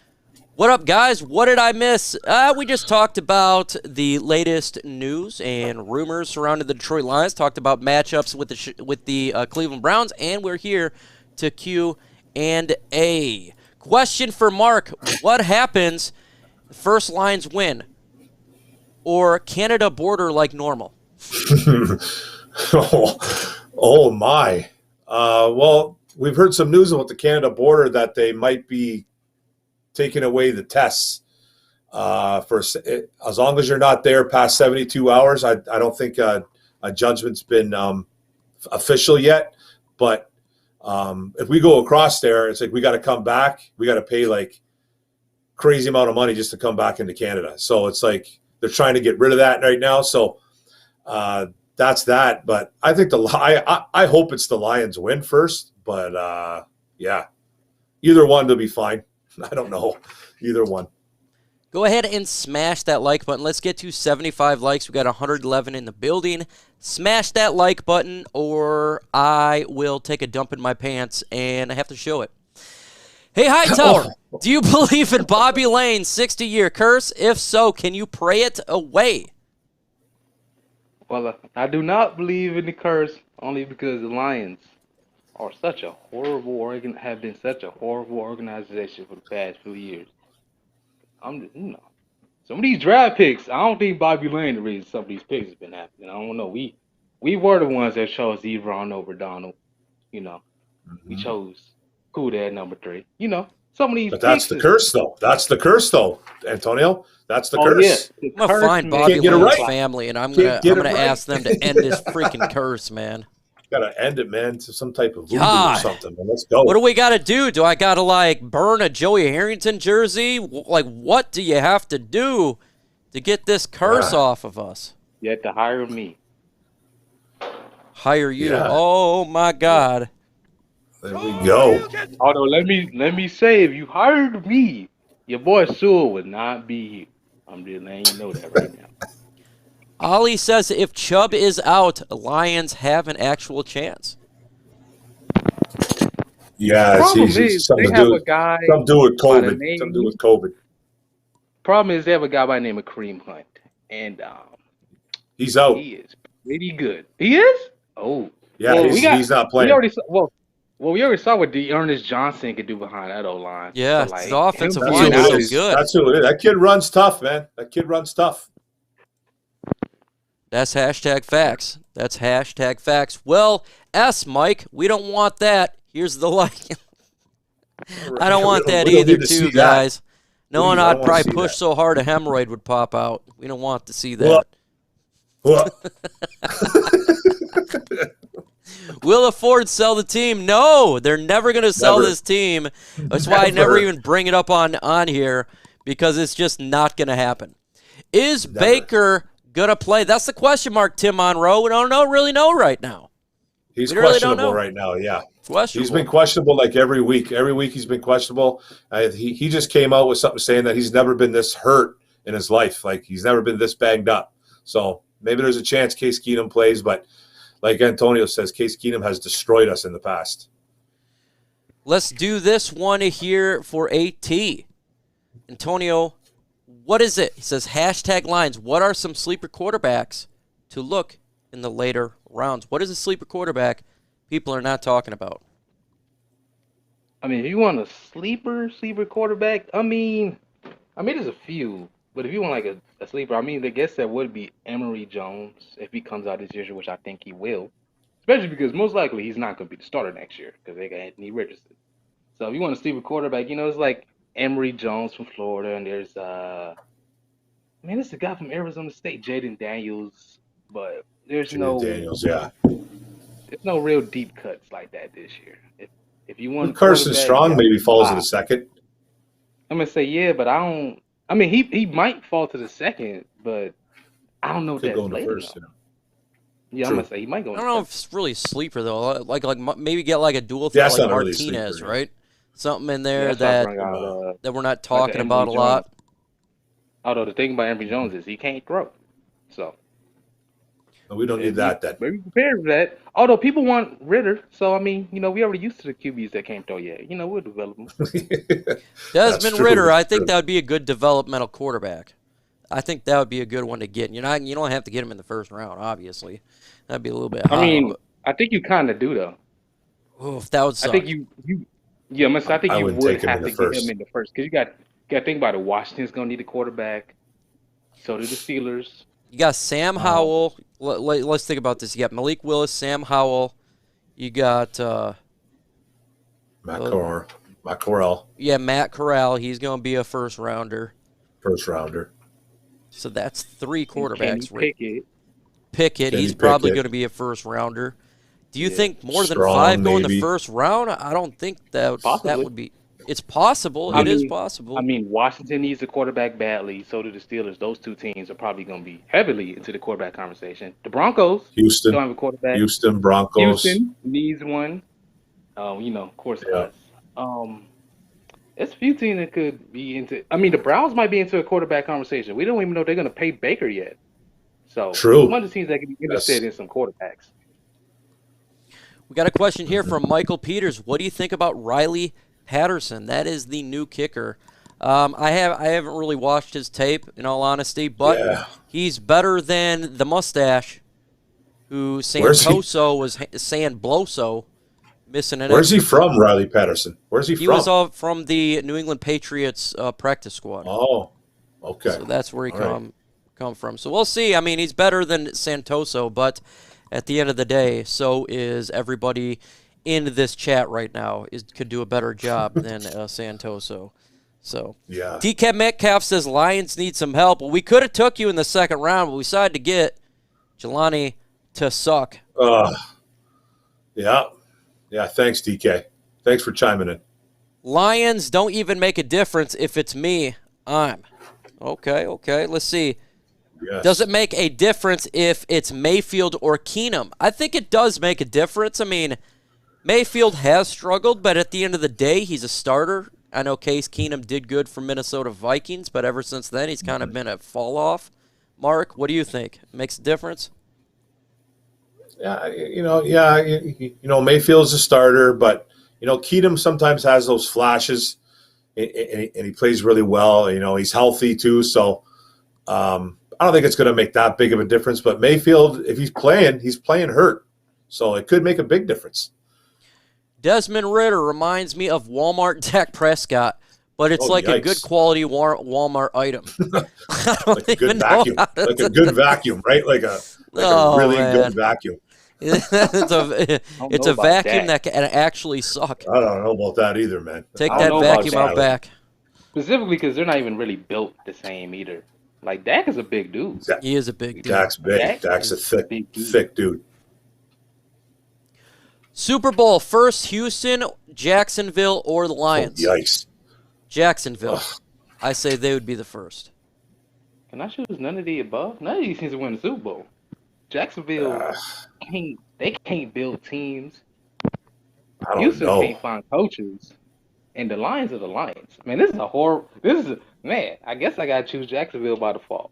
[SPEAKER 1] What up, guys? What did I miss? We just talked about the latest news and rumors surrounding the Detroit Lions, talked about matchups with the Cleveland Browns, and we're here to Q&A. Question for Mark, what happens if first Lions win? Or Canada border like normal?
[SPEAKER 2] oh my. Well, we've heard some news about the Canada border that they might be taking away the tests for as long as you're not there past 72 hours. I don't think a judgment's been official yet, but if we go across there, it's like we got to come back. We got to pay like crazy amount of money just to come back into Canada. So it's like they're trying to get rid of that right now. So that's that. But I think I hope it's the Lions win first. But yeah, either one will be fine. I don't know. Either one.
[SPEAKER 1] Go ahead and smash that like button. Let's get to 75 likes. We got 111 in the building. Smash that like button or I will take a dump in my pants and I have to show it. Hey, Hightower, do you believe in Bobby Lane's 60-year curse? If so, can you pray it away?
[SPEAKER 3] Well, I do not believe in the curse only because the Lions are such a horrible have been such a horrible organization for the past few years. Some of these draft picks, I don't think Bobby Lane the reason some of these picks have been happening. I don't know. We were the ones that chose Ebron over Donald. We chose Kuda at number 3. Some of these.
[SPEAKER 2] But that's the curse, though. That's the curse, though, Antonio. That's the curse.
[SPEAKER 1] Yeah. I'm gonna find Bobby Lane's family, and I'm gonna ask them to end this freaking curse, man.
[SPEAKER 2] Gotta end it, man, to some type of voodoo or something. Man. Let's go.
[SPEAKER 1] What do we gotta do? Do I gotta burn a Joey Harrington jersey? What do you have to do to get this curse off of us?
[SPEAKER 3] You have to hire me.
[SPEAKER 1] Hire you? Yeah. Oh my God!
[SPEAKER 2] There we go.
[SPEAKER 3] Although let me say, if you hired me, your boy Sewell would not be here. I'm just letting you know that right now.
[SPEAKER 1] Ollie says if Chubb is out, Lions have an actual chance.
[SPEAKER 2] Yeah, something to do with COVID. Something to do with COVID.
[SPEAKER 3] Problem is they have a guy by the name of Kareem Hunt, and
[SPEAKER 2] he's out.
[SPEAKER 3] He is pretty good. He is? Oh.
[SPEAKER 2] Yeah, well, he's not playing.
[SPEAKER 3] We already saw what Ernest Johnson could do behind that O-line.
[SPEAKER 1] Yeah, the offensive line is so good.
[SPEAKER 2] That's who it is. That kid runs tough, man. That kid runs tough.
[SPEAKER 1] That's hashtag facts. That's hashtag facts. Well, Mike, we don't want that. Here's the like. I don't want that either, too, guys. No one I'd probably push so hard a hemorrhoid would pop out. We don't want to see that.
[SPEAKER 2] What?
[SPEAKER 1] Will a Ford sell the team? No, they're never going to sell this team. That's why I never even bring it up on here, because it's just not going to happen. Is Baker going to play? That's the question mark, Tim Monroe. We don't really know right now.
[SPEAKER 2] He's questionable right now, yeah. He's been questionable like every week. Every week he's been questionable. He just came out with something saying that he's never been this hurt in his life. Like, he's never been this banged up. So maybe there's a chance Case Keenum plays, but like Antonio says, Case Keenum has destroyed us in the past.
[SPEAKER 1] Let's do this one here for AT. Antonio, what is it? He says, #Lions. What are some sleeper quarterbacks to look in the later rounds? What is a sleeper quarterback people are not talking about?
[SPEAKER 3] I mean, if you want a sleeper quarterback, I mean, there's a few. But if you want like a sleeper, I mean, I guess that would be Emory Jones if he comes out this year, which I think he will. Especially because most likely he's not going to be the starter next year because they got Anthony Richardson. So if you want a sleeper quarterback, it's like Emory Jones from Florida, and there's there's a guy from Arizona State, Jaden Daniels, but there's
[SPEAKER 2] Daniels, yeah.
[SPEAKER 3] There's no real deep cuts like that this year. If you want
[SPEAKER 2] Carson Strong maybe falls to the second.
[SPEAKER 3] I'm gonna say yeah, but I don't. I mean, he might fall to the second, but I don't know if that's late enough. Yeah, I'm gonna say he might go.
[SPEAKER 1] I don't know if it's really a sleeper though. Like maybe get like a dual threat like Martinez, really right? Something in there that we're not talking about a lot.
[SPEAKER 3] Although the thing about Emory Jones is he can't throw, so.
[SPEAKER 2] We don't need that then.
[SPEAKER 3] Maybe prepared for that. Although people want Ridder, so I mean, we already used to the QBs that can't throw yet. We'll develop them.
[SPEAKER 1] Desmond Ridder, I think that would be a good developmental quarterback. I think that would be a good one to get. You don't have to get him in the first round, obviously. That'd be a little bit high.
[SPEAKER 3] I mean, I think you kind of do though.
[SPEAKER 1] Oh, if that would suck.
[SPEAKER 3] I think you would have to get him in the first because you got to think about it. Washington's gonna need a quarterback. So do the Steelers.
[SPEAKER 1] You got Sam Howell. Let's think about this. You got Malik Willis, Sam Howell. You got
[SPEAKER 2] Matt Corral.
[SPEAKER 1] Yeah, Matt Corral. He's going to be a first rounder. So that's 3 quarterbacks. Pickett. He's probably going to be a first rounder. Do you think more than 5 go in the first round? I don't think that would be. It's possible. It is possible.
[SPEAKER 3] I mean, Washington needs a quarterback badly. So do the Steelers. Those 2 teams are probably going to be heavily into the quarterback conversation. The Broncos
[SPEAKER 2] Houston
[SPEAKER 3] don't have a quarterback.
[SPEAKER 2] Broncos.
[SPEAKER 3] Houston needs one. Of course, us. There's a few teams that could be into. I mean, the Browns might be into a quarterback conversation. We don't even know if they're going to pay Baker yet. So,
[SPEAKER 2] true.
[SPEAKER 3] One of the teams that could be interested in some quarterbacks.
[SPEAKER 1] We got a question here from Michael Peters. What do you think about Riley Patterson? That is the new kicker. I haven't really watched his tape, in all honesty, but he's better than the mustache, who Santoso was saying Blough missing an.
[SPEAKER 2] Where's he from, Riley Patterson? Where's he from?
[SPEAKER 1] He was from the New England Patriots practice squad.
[SPEAKER 2] Oh, okay.
[SPEAKER 1] So that's where he come from. So we'll see. I mean, he's better than Santoso, but at the end of the day, so is everybody in this chat right now could do a better job than Santoso. So
[SPEAKER 2] yeah.
[SPEAKER 1] DK Metcalf says Lions need some help. Well, we could have took you in the second round, but we decided to get Jelani to suck.
[SPEAKER 2] Yeah. Thanks, DK. Thanks for chiming in.
[SPEAKER 1] Lions don't even make a difference if it's me. I'm okay. Let's see.
[SPEAKER 2] Yes.
[SPEAKER 1] Does it make a difference if it's Mayfield or Keenum? I think it does make a difference. I mean, Mayfield has struggled, but at the end of the day, he's a starter. I know Case Keenum did good for Minnesota Vikings, but ever since then, he's kind of been a fall-off. Mark, what do you think? Makes a difference?
[SPEAKER 2] Mayfield's a starter, but, Keenum sometimes has those flashes, and he plays really well. He's healthy too, so I don't think it's going to make that big of a difference. But Mayfield, if he's playing hurt, so it could make a big difference.
[SPEAKER 1] Desmond Ridder reminds me of Walmart Dak Prescott, but it's a good quality Walmart item. I don't
[SPEAKER 2] like a good vacuum, right? Like a really good vacuum.
[SPEAKER 1] It's a vacuum that can actually suck.
[SPEAKER 2] I don't know about that either, man.
[SPEAKER 1] Take that vacuum out back.
[SPEAKER 3] Specifically because they're not even really built the same either. Like, Dak is a big dude.
[SPEAKER 1] He is a big dude.
[SPEAKER 2] Dak's big. Dak's a thick dude.
[SPEAKER 1] Super Bowl, first Houston, Jacksonville, or the Lions?
[SPEAKER 2] Oh, yikes.
[SPEAKER 1] Jacksonville.
[SPEAKER 2] Ugh.
[SPEAKER 1] I say they would be the first.
[SPEAKER 3] Can I choose none of the above? None of these teams win the Super Bowl. Jacksonville can't build teams.
[SPEAKER 2] I don't
[SPEAKER 3] Houston
[SPEAKER 2] know.
[SPEAKER 3] can't find coaches. And the Lions are the Lions. Man, this is man, I guess I gotta choose Jacksonville by default.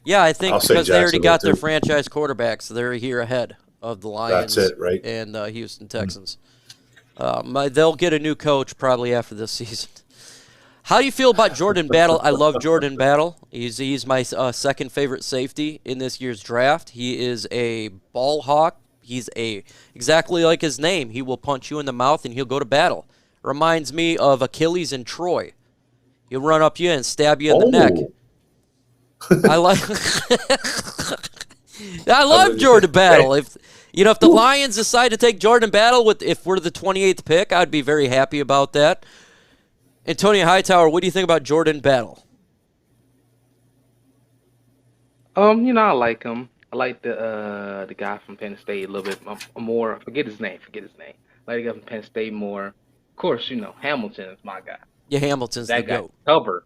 [SPEAKER 1] Yeah, I think because they already got their
[SPEAKER 2] too.
[SPEAKER 1] franchise quarterbacks, so they're a year ahead of the Lions.
[SPEAKER 2] That's it, right?
[SPEAKER 1] And Houston Texans. They'll get a new coach probably after this season. How do you feel about Jordan Battle? I love Jordan Battle. He's my second favorite safety in this year's draft. He is a ball hawk. He's exactly like his name. He will punch you in the mouth and he'll go to battle. Reminds me of Achilles and Troy. He'll run up you and stab you in the neck. I love Jordan Battle. If the Lions decide to take Jordan Battle if we're the 28th pick, I'd be very happy about that. Antonio Hightower, what do you think about Jordan Battle?
[SPEAKER 3] I like him. I like the guy from Penn State a little bit more. Forget his name. I like the guy from Penn State more. Of course, Hamilton is my guy.
[SPEAKER 1] Yeah, Hamilton's the GOAT.
[SPEAKER 3] Cover.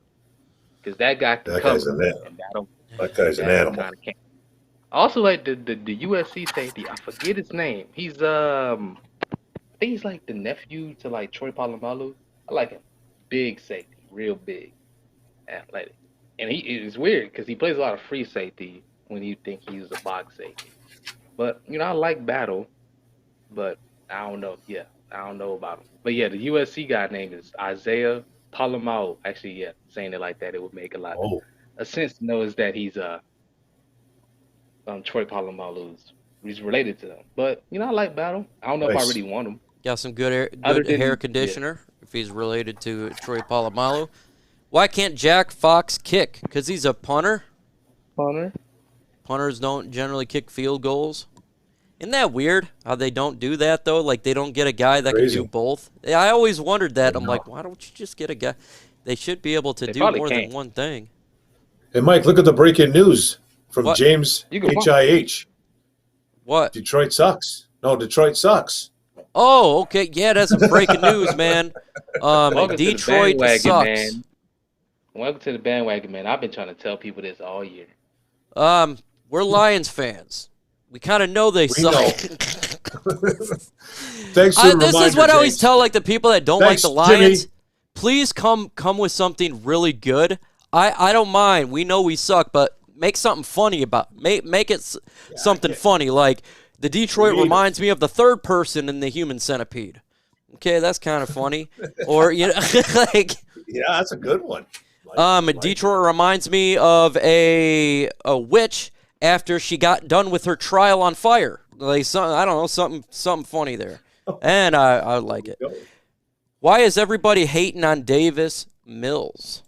[SPEAKER 3] Because that guy can cover.
[SPEAKER 2] That guy's an animal.
[SPEAKER 3] I also like the USC safety. I forget his name. He's I think he's like the nephew to like Troy Polamalu. I like him. Big safety, real big, athletic. And it's weird because he plays a lot of free safety when you think he's a box safety. But I like Battle, but I don't know. Yeah, I don't know about him. But yeah, the USC guy name is Isaiah Polamalu. Actually, yeah, saying it like that, it would make a lot of sense to know is that he's Troy Polamalu's. He's related to them. But I like Battle. I don't know if I really want him.
[SPEAKER 1] Got some good hair conditioner if he's related to Troy Polamalu. Why can't Jack Fox kick? Because he's a punter. Punters don't generally kick field goals. Isn't that weird how they don't do that, though? Like, they don't get a guy that can do both. I always wondered that. I'm like, why don't you just get a guy? They should be able to do more than one thing.
[SPEAKER 2] Hey, Mike, look at the breaking news from James HIH.
[SPEAKER 1] What?
[SPEAKER 2] Detroit sucks. No, Detroit sucks.
[SPEAKER 1] Oh, okay. Yeah, that's some breaking news, man. Detroit sucks.
[SPEAKER 3] Man. Welcome to the bandwagon, man. I've been trying to tell people this all year.
[SPEAKER 1] We're Lions fans. We kind of know they suck.
[SPEAKER 2] Thanks for
[SPEAKER 1] this is what I always tell like the people that don't like the Lions.
[SPEAKER 2] Jimmy.
[SPEAKER 1] Please come with something really good. I don't mind. We know we suck, but make something funny about make it something funny. Like the Detroit reminds me of the third person in the Human Centipede. Okay, that's kind of funny. Or like
[SPEAKER 2] that's a good one.
[SPEAKER 1] Detroit reminds me of a witch after she got done with her trial on fire. Like I don't know, something funny there. And I like it. Why is everybody hating on Davis Mills?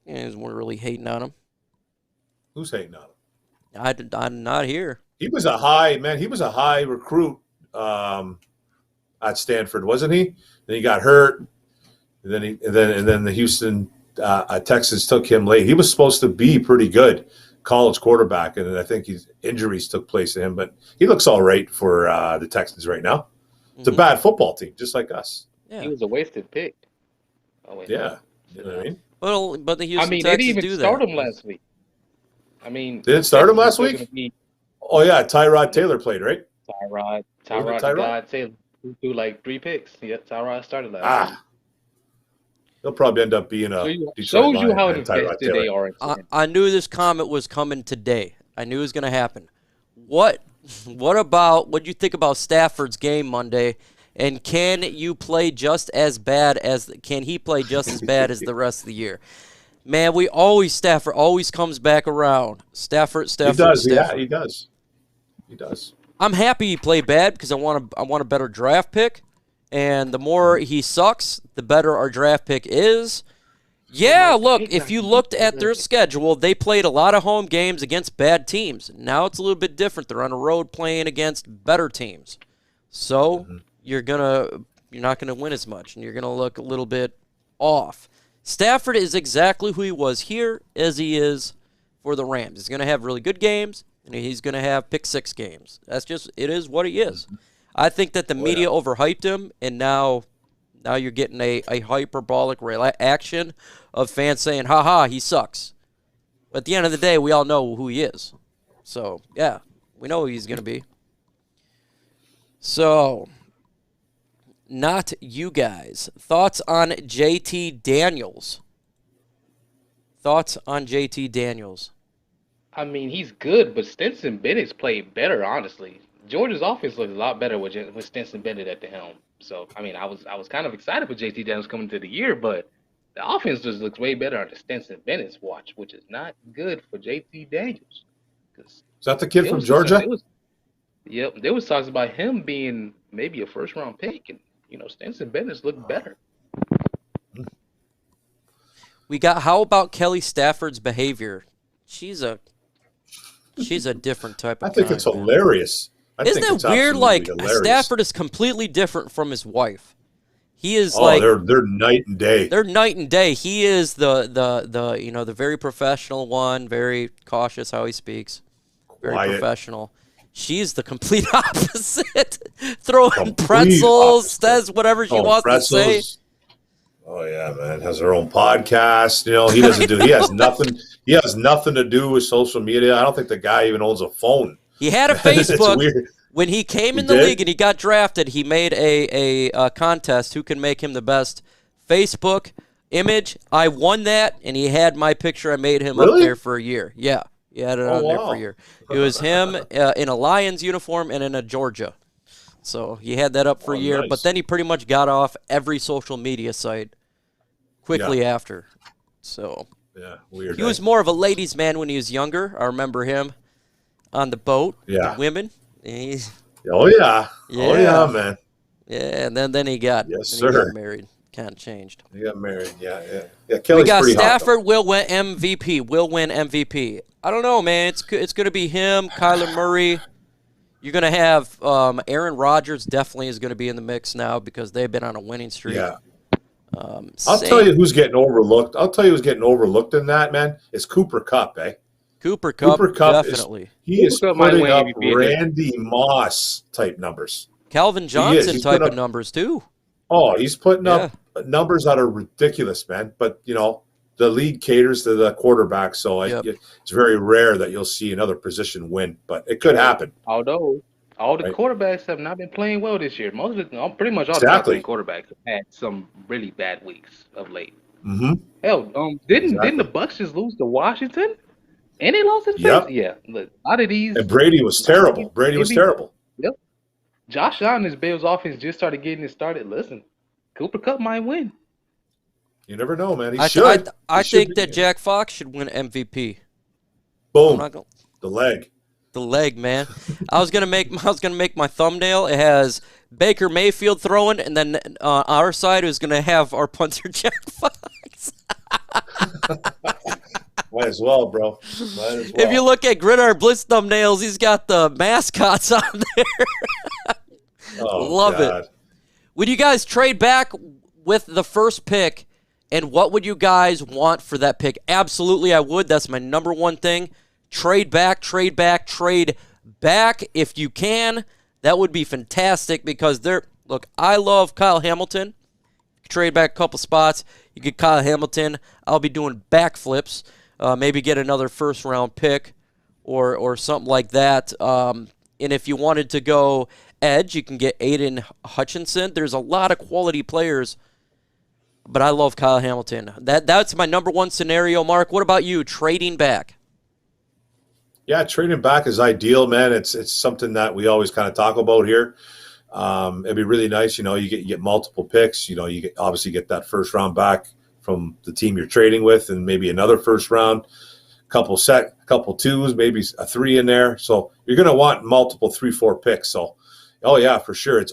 [SPEAKER 1] We're really hating on him.
[SPEAKER 2] Who's hating on him?
[SPEAKER 1] I'm not here.
[SPEAKER 2] He was a high recruit at Stanford, wasn't he? Then he got hurt. And then the Houston Texans took him late. He was supposed to be pretty good college quarterback, and I think his injuries took place to him. But he looks all right for the Texans right now. It's a bad football team, just like us.
[SPEAKER 3] Yeah. He was a wasted pick.
[SPEAKER 2] Yeah, you know what I mean.
[SPEAKER 1] Well, but the Houston Texans
[SPEAKER 3] they didn't even start
[SPEAKER 1] that.
[SPEAKER 3] him last week.
[SPEAKER 2] They didn't start him last week. Oh yeah, Tyrod Taylor played, right?
[SPEAKER 3] Tyrod Taylor who threw like 3 picks. Yeah, Tyrod started last week.
[SPEAKER 2] He'll probably end up being a Detroit
[SPEAKER 3] shows you
[SPEAKER 2] Lion
[SPEAKER 3] how
[SPEAKER 2] and Tyrod
[SPEAKER 3] invested they are.
[SPEAKER 1] I knew this comment was coming today. I knew it was going to happen. What do you think about Stafford's game Monday? And can he play just as bad as the rest of the year? Man, Stafford always comes back around. Stafford.
[SPEAKER 2] He does. Yeah, he does.
[SPEAKER 1] I'm happy he played bad because I want a better draft pick. And the more he sucks, the better our draft pick is. Yeah, look, if you looked at their schedule, they played a lot of home games against bad teams. Now it's a little bit different. They're on the road playing against better teams. So you're not gonna win as much, and you're gonna look a little bit off. Stafford is exactly who he was here as he is for the Rams. He's gonna have really good games, and he's gonna have pick six games. It is what he is. I think that the media overhyped him, and now you're getting a hyperbolic reaction of fans saying, ha, he sucks. But at the end of the day, we all know who he is. So, yeah, we know who he's going to be. So, not you guys. Thoughts on JT Daniels?
[SPEAKER 3] I mean, he's good, but Stetson Bennett's played better, honestly. Georgia's offense looks a lot better with Stetson Bennett at the helm. So, I mean, I was kind of excited for JT Daniels coming into the year, but the offense just looks way better under Stetson Bennett's watch, which is not good for JT Daniels.
[SPEAKER 2] Is that the kid from Georgia?
[SPEAKER 3] There was talks about him being maybe a first-round pick, and, Stetson Bennett's looked better.
[SPEAKER 1] How about Kelly Stafford's behavior? She's a different type of
[SPEAKER 2] I think
[SPEAKER 1] guy,
[SPEAKER 2] it's hilarious.
[SPEAKER 1] Isn't it weird? Like,
[SPEAKER 2] hilarious.
[SPEAKER 1] Stafford is completely different from his wife. He is
[SPEAKER 2] they're night and day.
[SPEAKER 1] They're night and day. He is the very professional one, very cautious how he speaks, very professional. She's the complete opposite. Throwing pretzels, says whatever she wants to say.
[SPEAKER 2] Oh yeah, man. Has her own podcast. He doesn't do. He has nothing. He has nothing to do with social media. I don't think the guy even owns a phone.
[SPEAKER 1] He had a Facebook when he came in the league and he got drafted. He made a contest who can make him the best Facebook image. I won that, and he had my picture. I made him up there for a year. Yeah, he had it on there for a year. It was him in a Lions uniform and in a Georgia. So he had that up for a year, but then he pretty much got off every social media site quickly after. So
[SPEAKER 2] weird.
[SPEAKER 1] He was more of a ladies' man when he was younger. I remember him on the boat with women.
[SPEAKER 2] Oh yeah, man.
[SPEAKER 1] Yeah, and then he got married. Kind of changed.
[SPEAKER 2] He got married. Yeah.
[SPEAKER 1] We got Stafford will win MVP. I don't know, man. It's going to be him, Kyler Murray. You're going to have Aaron Rodgers definitely is going to be in the mix now because they've been on a winning streak.
[SPEAKER 2] Yeah. I'll tell you who's getting overlooked. In that, man. It's Cooper Kupp, eh?
[SPEAKER 1] Cooper Kupp
[SPEAKER 2] definitely. He is putting up Randy Moss type numbers.
[SPEAKER 1] Calvin Johnson type of numbers too.
[SPEAKER 2] Oh, he's putting up numbers that are ridiculous, man. But the league caters to the quarterback, so it's very rare that you'll see another position win. But it could happen.
[SPEAKER 3] Although all the quarterbacks have not been playing well this year. Pretty much all the quarterbacks have had some really bad weeks of late.
[SPEAKER 2] Mm-hmm.
[SPEAKER 3] Hell, didn't the Bucs just lose to Washington? And they lost his face. Yeah. Look, out of these.
[SPEAKER 2] And Brady was terrible. Terrible.
[SPEAKER 3] Yep. Josh Allen and his Bills offense just started getting it started. Listen, Cooper Kupp might win.
[SPEAKER 2] You never know, man. He should.
[SPEAKER 1] I think that Jack Fox should win MVP.
[SPEAKER 2] Boom. The leg,
[SPEAKER 1] man. I was gonna make my thumbnail. It has Baker Mayfield throwing, and then our side is gonna have our punter Jack Fox.
[SPEAKER 2] Might as well, bro.
[SPEAKER 1] If you look at Gridiron Blitz thumbnails, he's got the mascots on there. Love it. Would you guys trade back with the first pick, and what would you guys want for that pick? Absolutely, I would. That's my number one thing. Trade back if you can. That would be fantastic because I love Kyle Hamilton. Trade back a couple spots. You get Kyle Hamilton. I'll be doing backflips. Maybe get another first-round pick or something like that. And if you wanted to go edge, you can get Aiden Hutchinson. There's a lot of quality players, but I love Kyle Hamilton. That's my number one scenario. Mark, what about you? Trading back?
[SPEAKER 2] Yeah, trading back is ideal, man. It's something that we always kind of talk about here. It'd be really nice, you get multiple picks. You obviously get that first round back from the team you're trading with, and maybe another first round, couple twos, maybe a 3 in there. So you're going to want multiple 3-4 picks. So, for sure. It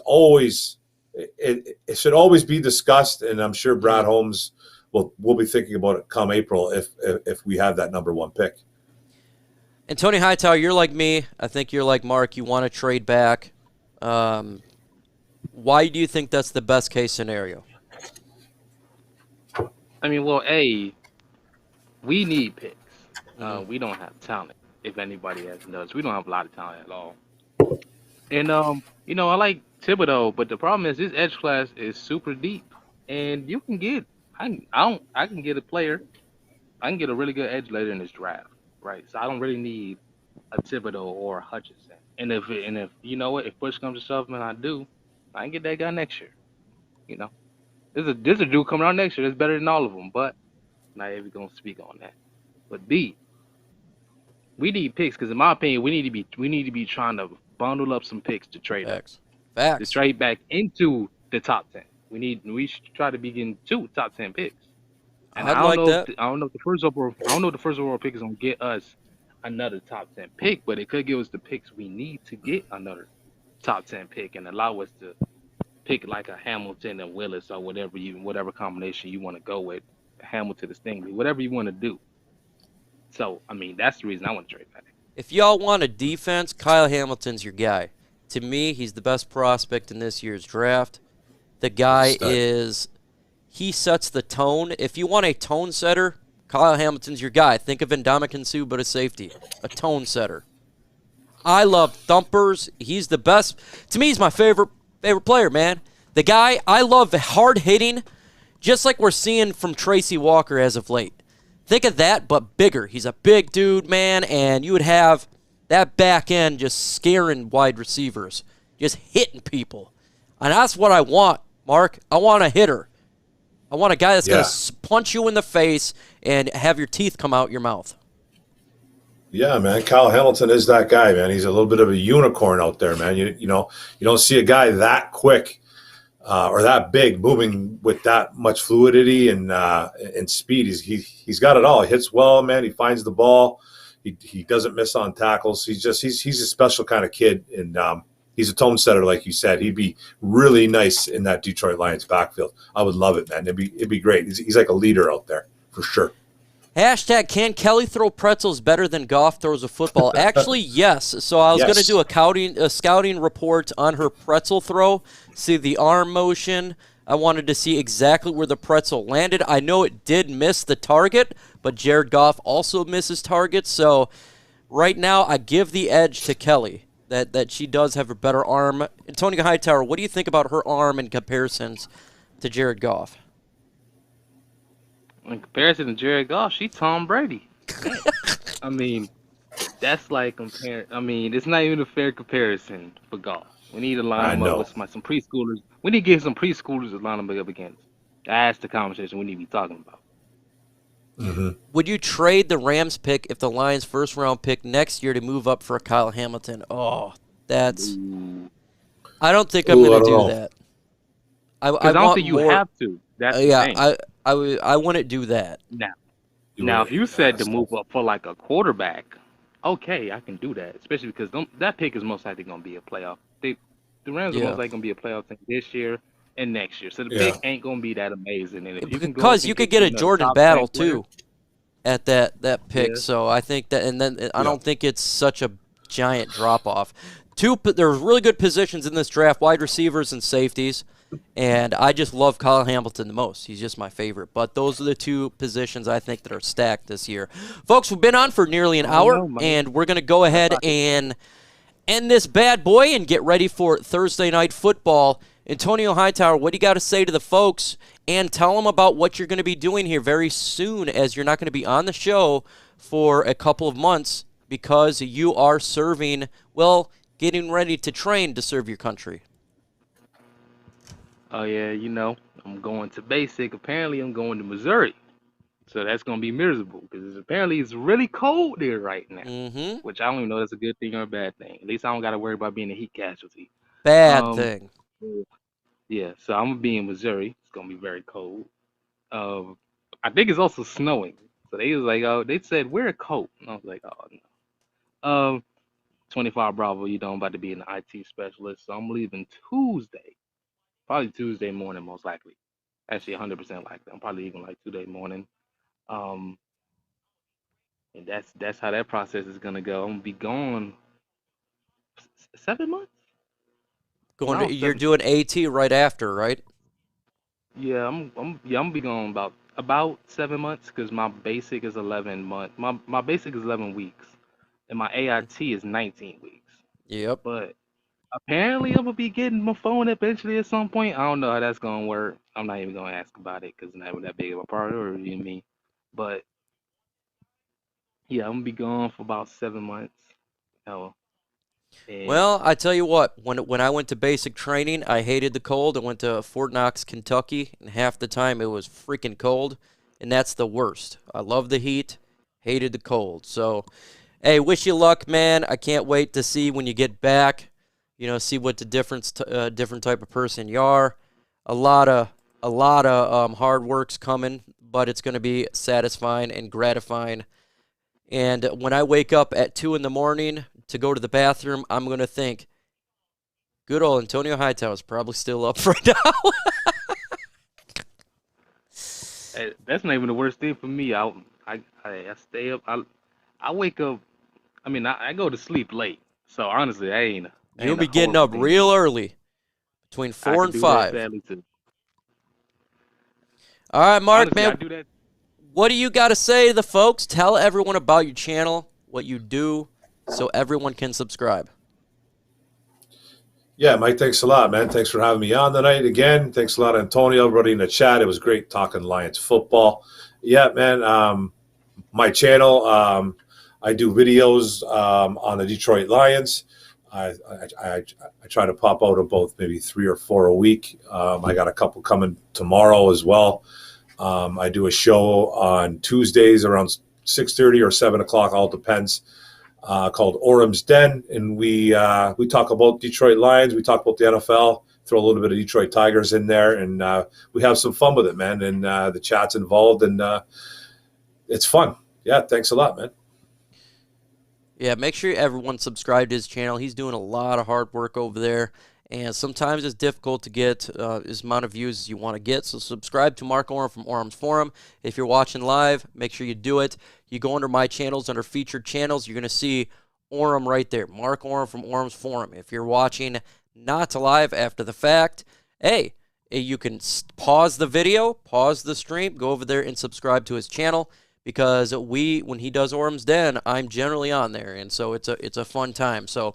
[SPEAKER 2] should always be discussed, and I'm sure Brad Holmes we'll be thinking about it come April if we have that number 1 pick.
[SPEAKER 1] And Tony Hightower, you're like me. I think you're like Mark. You want to trade back. Why do you think that's the best case scenario?
[SPEAKER 3] I mean, well, we need picks. We don't have talent. If anybody has knows, we don't have a lot of talent at all. And I like Thibodeau, but the problem is this edge class is super deep, and you can get I can get a player, I can get a really good edge later in this draft, right? So I don't really need a Thibodeau or a Hutchinson. And if you know what, if push comes to shove, man, I can get that guy next year. You know, there's a dude coming out next year that's better than all of them, but not even gonna speak on that. But B, we need picks because in my opinion, we need to be trying to bundle up some picks to trade up.
[SPEAKER 1] Facts.
[SPEAKER 3] To trade back into the top 10. We should try to be getting 2 top 10 picks. And I don't know if the first overall pick is gonna get us another top 10 pick, but it could give us the picks we need to get another top 10 pick and allow us to pick like a Hamilton and Willis or whatever combination you want to go with, Hamilton to Stingley, whatever you want to do. So I mean that's the reason I want to trade back.
[SPEAKER 1] If y'all want a defense, Kyle Hamilton's your guy. To me, he's the best prospect in this year's draft. The guy he sets the tone. If you want a tone setter, Kyle Hamilton's your guy. Think of Ndamukong Suh, but a safety, a tone setter. I love thumpers. He's the best. To me, he's my favorite player, man. The guy, I love hard hitting, just like we're seeing from Tracy Walker as of late. Think of that, but bigger. He's a big dude, man, and you would have that back end just scaring wide receivers, just hitting people. And that's what I want, Mark. I want a hitter. I want a guy that's going to punch you in the face and have your teeth come out your mouth.
[SPEAKER 2] Yeah, man. Kyle Hamilton is that guy, man. He's a little bit of a unicorn out there, man. You don't see a guy that quick or that big moving with that much fluidity and speed. He's got it all. He hits well, man. He finds the ball. He doesn't miss on tackles. He's a special kind of kid, and he's a tone setter, like you said. He'd be really nice in that Detroit Lions backfield. I would love it, man. It'd be great. He's like a leader out there for sure.
[SPEAKER 1] Hashtag, can Kelly throw pretzels better than Goff throws a football? Actually, yes. So I was going to do a scouting report on her pretzel throw, see the arm motion. I wanted to see exactly where the pretzel landed. I know it did miss the target, but Jared Goff also misses targets. So right now I give the edge to Kelly, that she does have a better arm. Antonio Hightower, what do you think about her arm in comparisons to Jared Goff?
[SPEAKER 3] In comparison to Jared Goff, she's Tom Brady. I mean, that's like comparing. I mean, it's not even a fair comparison for Goff. We need to line him up with some preschoolers. We need to get some preschoolers to line him up against. That's the conversation we need to be talking about.
[SPEAKER 2] Mm-hmm.
[SPEAKER 1] Would you trade the Rams pick if the Lions' first-round pick next year to move up for Kyle Hamilton? Oh, that's. I don't think I'm going to do that.
[SPEAKER 3] I don't think you have to. That's the thing.
[SPEAKER 1] I wouldn't do that.
[SPEAKER 3] Now, if you said to move up for like a quarterback, okay, I can do that. Especially because that pick is most likely going to be a playoff. The Rams are most likely going to be a playoff team this year and next year. So the pick ain't going to be that amazing. And if you can
[SPEAKER 1] because you could get a Jordan Battle too at that pick. Yeah. So I think that, and then I don't think it's such a giant drop off. There's really good positions in this draft: wide receivers and safeties. And I just love Kyle Hamilton the most. He's just my favorite. But those are the two positions I think that are stacked this year. Folks, we've been on for nearly an hour, and we're going to go ahead and end this bad boy and get ready for Thursday Night Football. Antonio Hightower, what do you got to say to the folks? And tell them about what you're going to be doing here very soon, as you're not going to be on the show for a couple of months because you are serving, getting ready to train to serve your country.
[SPEAKER 3] Oh, yeah, I'm going to basic. Apparently, I'm going to Missouri. So that's going to be miserable because apparently it's really cold there right now, which I don't even know if that's a good thing or a bad thing. At least I don't got to worry about being a heat casualty.
[SPEAKER 1] Bad thing.
[SPEAKER 3] Yeah, so I'm going to be in Missouri. It's going to be very cold. I think it's also snowing. So they was like, they said, wear a coat. And I was like, oh, no. 25 Bravo, I'm about to be an IT specialist. So I'm leaving Tuesday. Probably Tuesday morning, most likely. Actually, 100% like that. I'm probably leaving like 2 day morning. Um, and that's how that process is gonna go. I'm gonna be gone 7 months.
[SPEAKER 1] You're doing AT right after, right?
[SPEAKER 3] Yeah, I'm be gone about 7 months because my basic is 11 months. My basic is 11 weeks, and my AIT is 19 weeks.
[SPEAKER 1] Yep.
[SPEAKER 3] But apparently, I'm gonna be getting my phone eventually at some point. I don't know how that's gonna work. I'm not even gonna ask about it because it's not that big of a priority to me. But yeah, I'm gonna be gone for about 7 months. Oh, and
[SPEAKER 1] Well, I tell you what, when I went to basic training, I hated the cold. I went to Fort Knox, Kentucky, and half the time it was freaking cold, and that's the worst. I love the heat, hated the cold. So, hey, wish you luck, man. I can't wait to see when you get back. See what the different type of person you are. A lot of hard work's coming, but it's going to be satisfying and gratifying. And when I wake up at 2 in the morning to go to the bathroom, I'm going to think, good old Antonio Hightower is probably still up right now.
[SPEAKER 3] hey, that's not even the worst thing for me. I stay up. I wake up. I mean, I go to sleep late. So honestly, I ain't
[SPEAKER 1] You'll
[SPEAKER 3] a
[SPEAKER 1] be getting
[SPEAKER 3] horrible
[SPEAKER 1] up
[SPEAKER 3] thing to
[SPEAKER 1] real
[SPEAKER 3] me.
[SPEAKER 1] early, between
[SPEAKER 3] I
[SPEAKER 1] 4
[SPEAKER 3] could
[SPEAKER 1] and
[SPEAKER 3] do that
[SPEAKER 1] 5.
[SPEAKER 3] sadly too.
[SPEAKER 1] All right, Mark,
[SPEAKER 3] Honestly, I
[SPEAKER 1] man,
[SPEAKER 3] do that.
[SPEAKER 1] what do you got to say to the folks? Tell everyone about your channel, what you do, so everyone can subscribe.
[SPEAKER 2] Yeah, Mike, thanks a lot, man. Thanks for having me on tonight again. Thanks a lot, Antonio, everybody in the chat. It was great talking Lions football. Yeah, man, my channel, I do videos on the Detroit Lions. I try to pop out about maybe 3 or 4 a week. I got a couple coming tomorrow as well. I do a show on Tuesdays around 6:30 or 7 o'clock, all depends, called Orem's Den. And we talk about Detroit Lions. We talk about the NFL, throw a little bit of Detroit Tigers in there, and we have some fun with it, man. And the chat's involved, and it's fun. Yeah, thanks a lot, man.
[SPEAKER 1] Yeah, make sure everyone subscribe to his channel. He's doing a lot of hard work over there, and sometimes it's difficult to get as amount of views as you want to get. So subscribe to Mark Orem from Orem's Forum. If you're watching live, make sure you do it. You go under my channels, under featured channels, you're going to see Orem right there, Mark Orem from Orem's Forum. If you're watching not live after the fact, hey, you can pause the video, pause the stream, go over there and subscribe to his channel. Because when he does Orem's Den, I'm generally on there, and so it's a fun time. So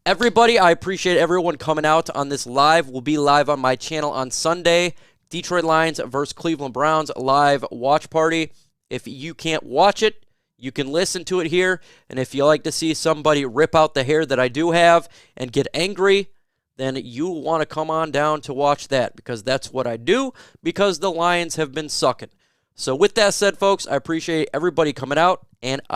[SPEAKER 1] everybody, I appreciate everyone coming out on this live. We'll be live on my channel on Sunday. Detroit Lions versus Cleveland Browns live watch party. If you can't watch it, you can listen to it here. And if you like to see somebody rip out the hair that I do have and get angry, then you want to come on down to watch that, because that's what I do, because the Lions have been sucking. So with that said, folks, I appreciate everybody coming out, and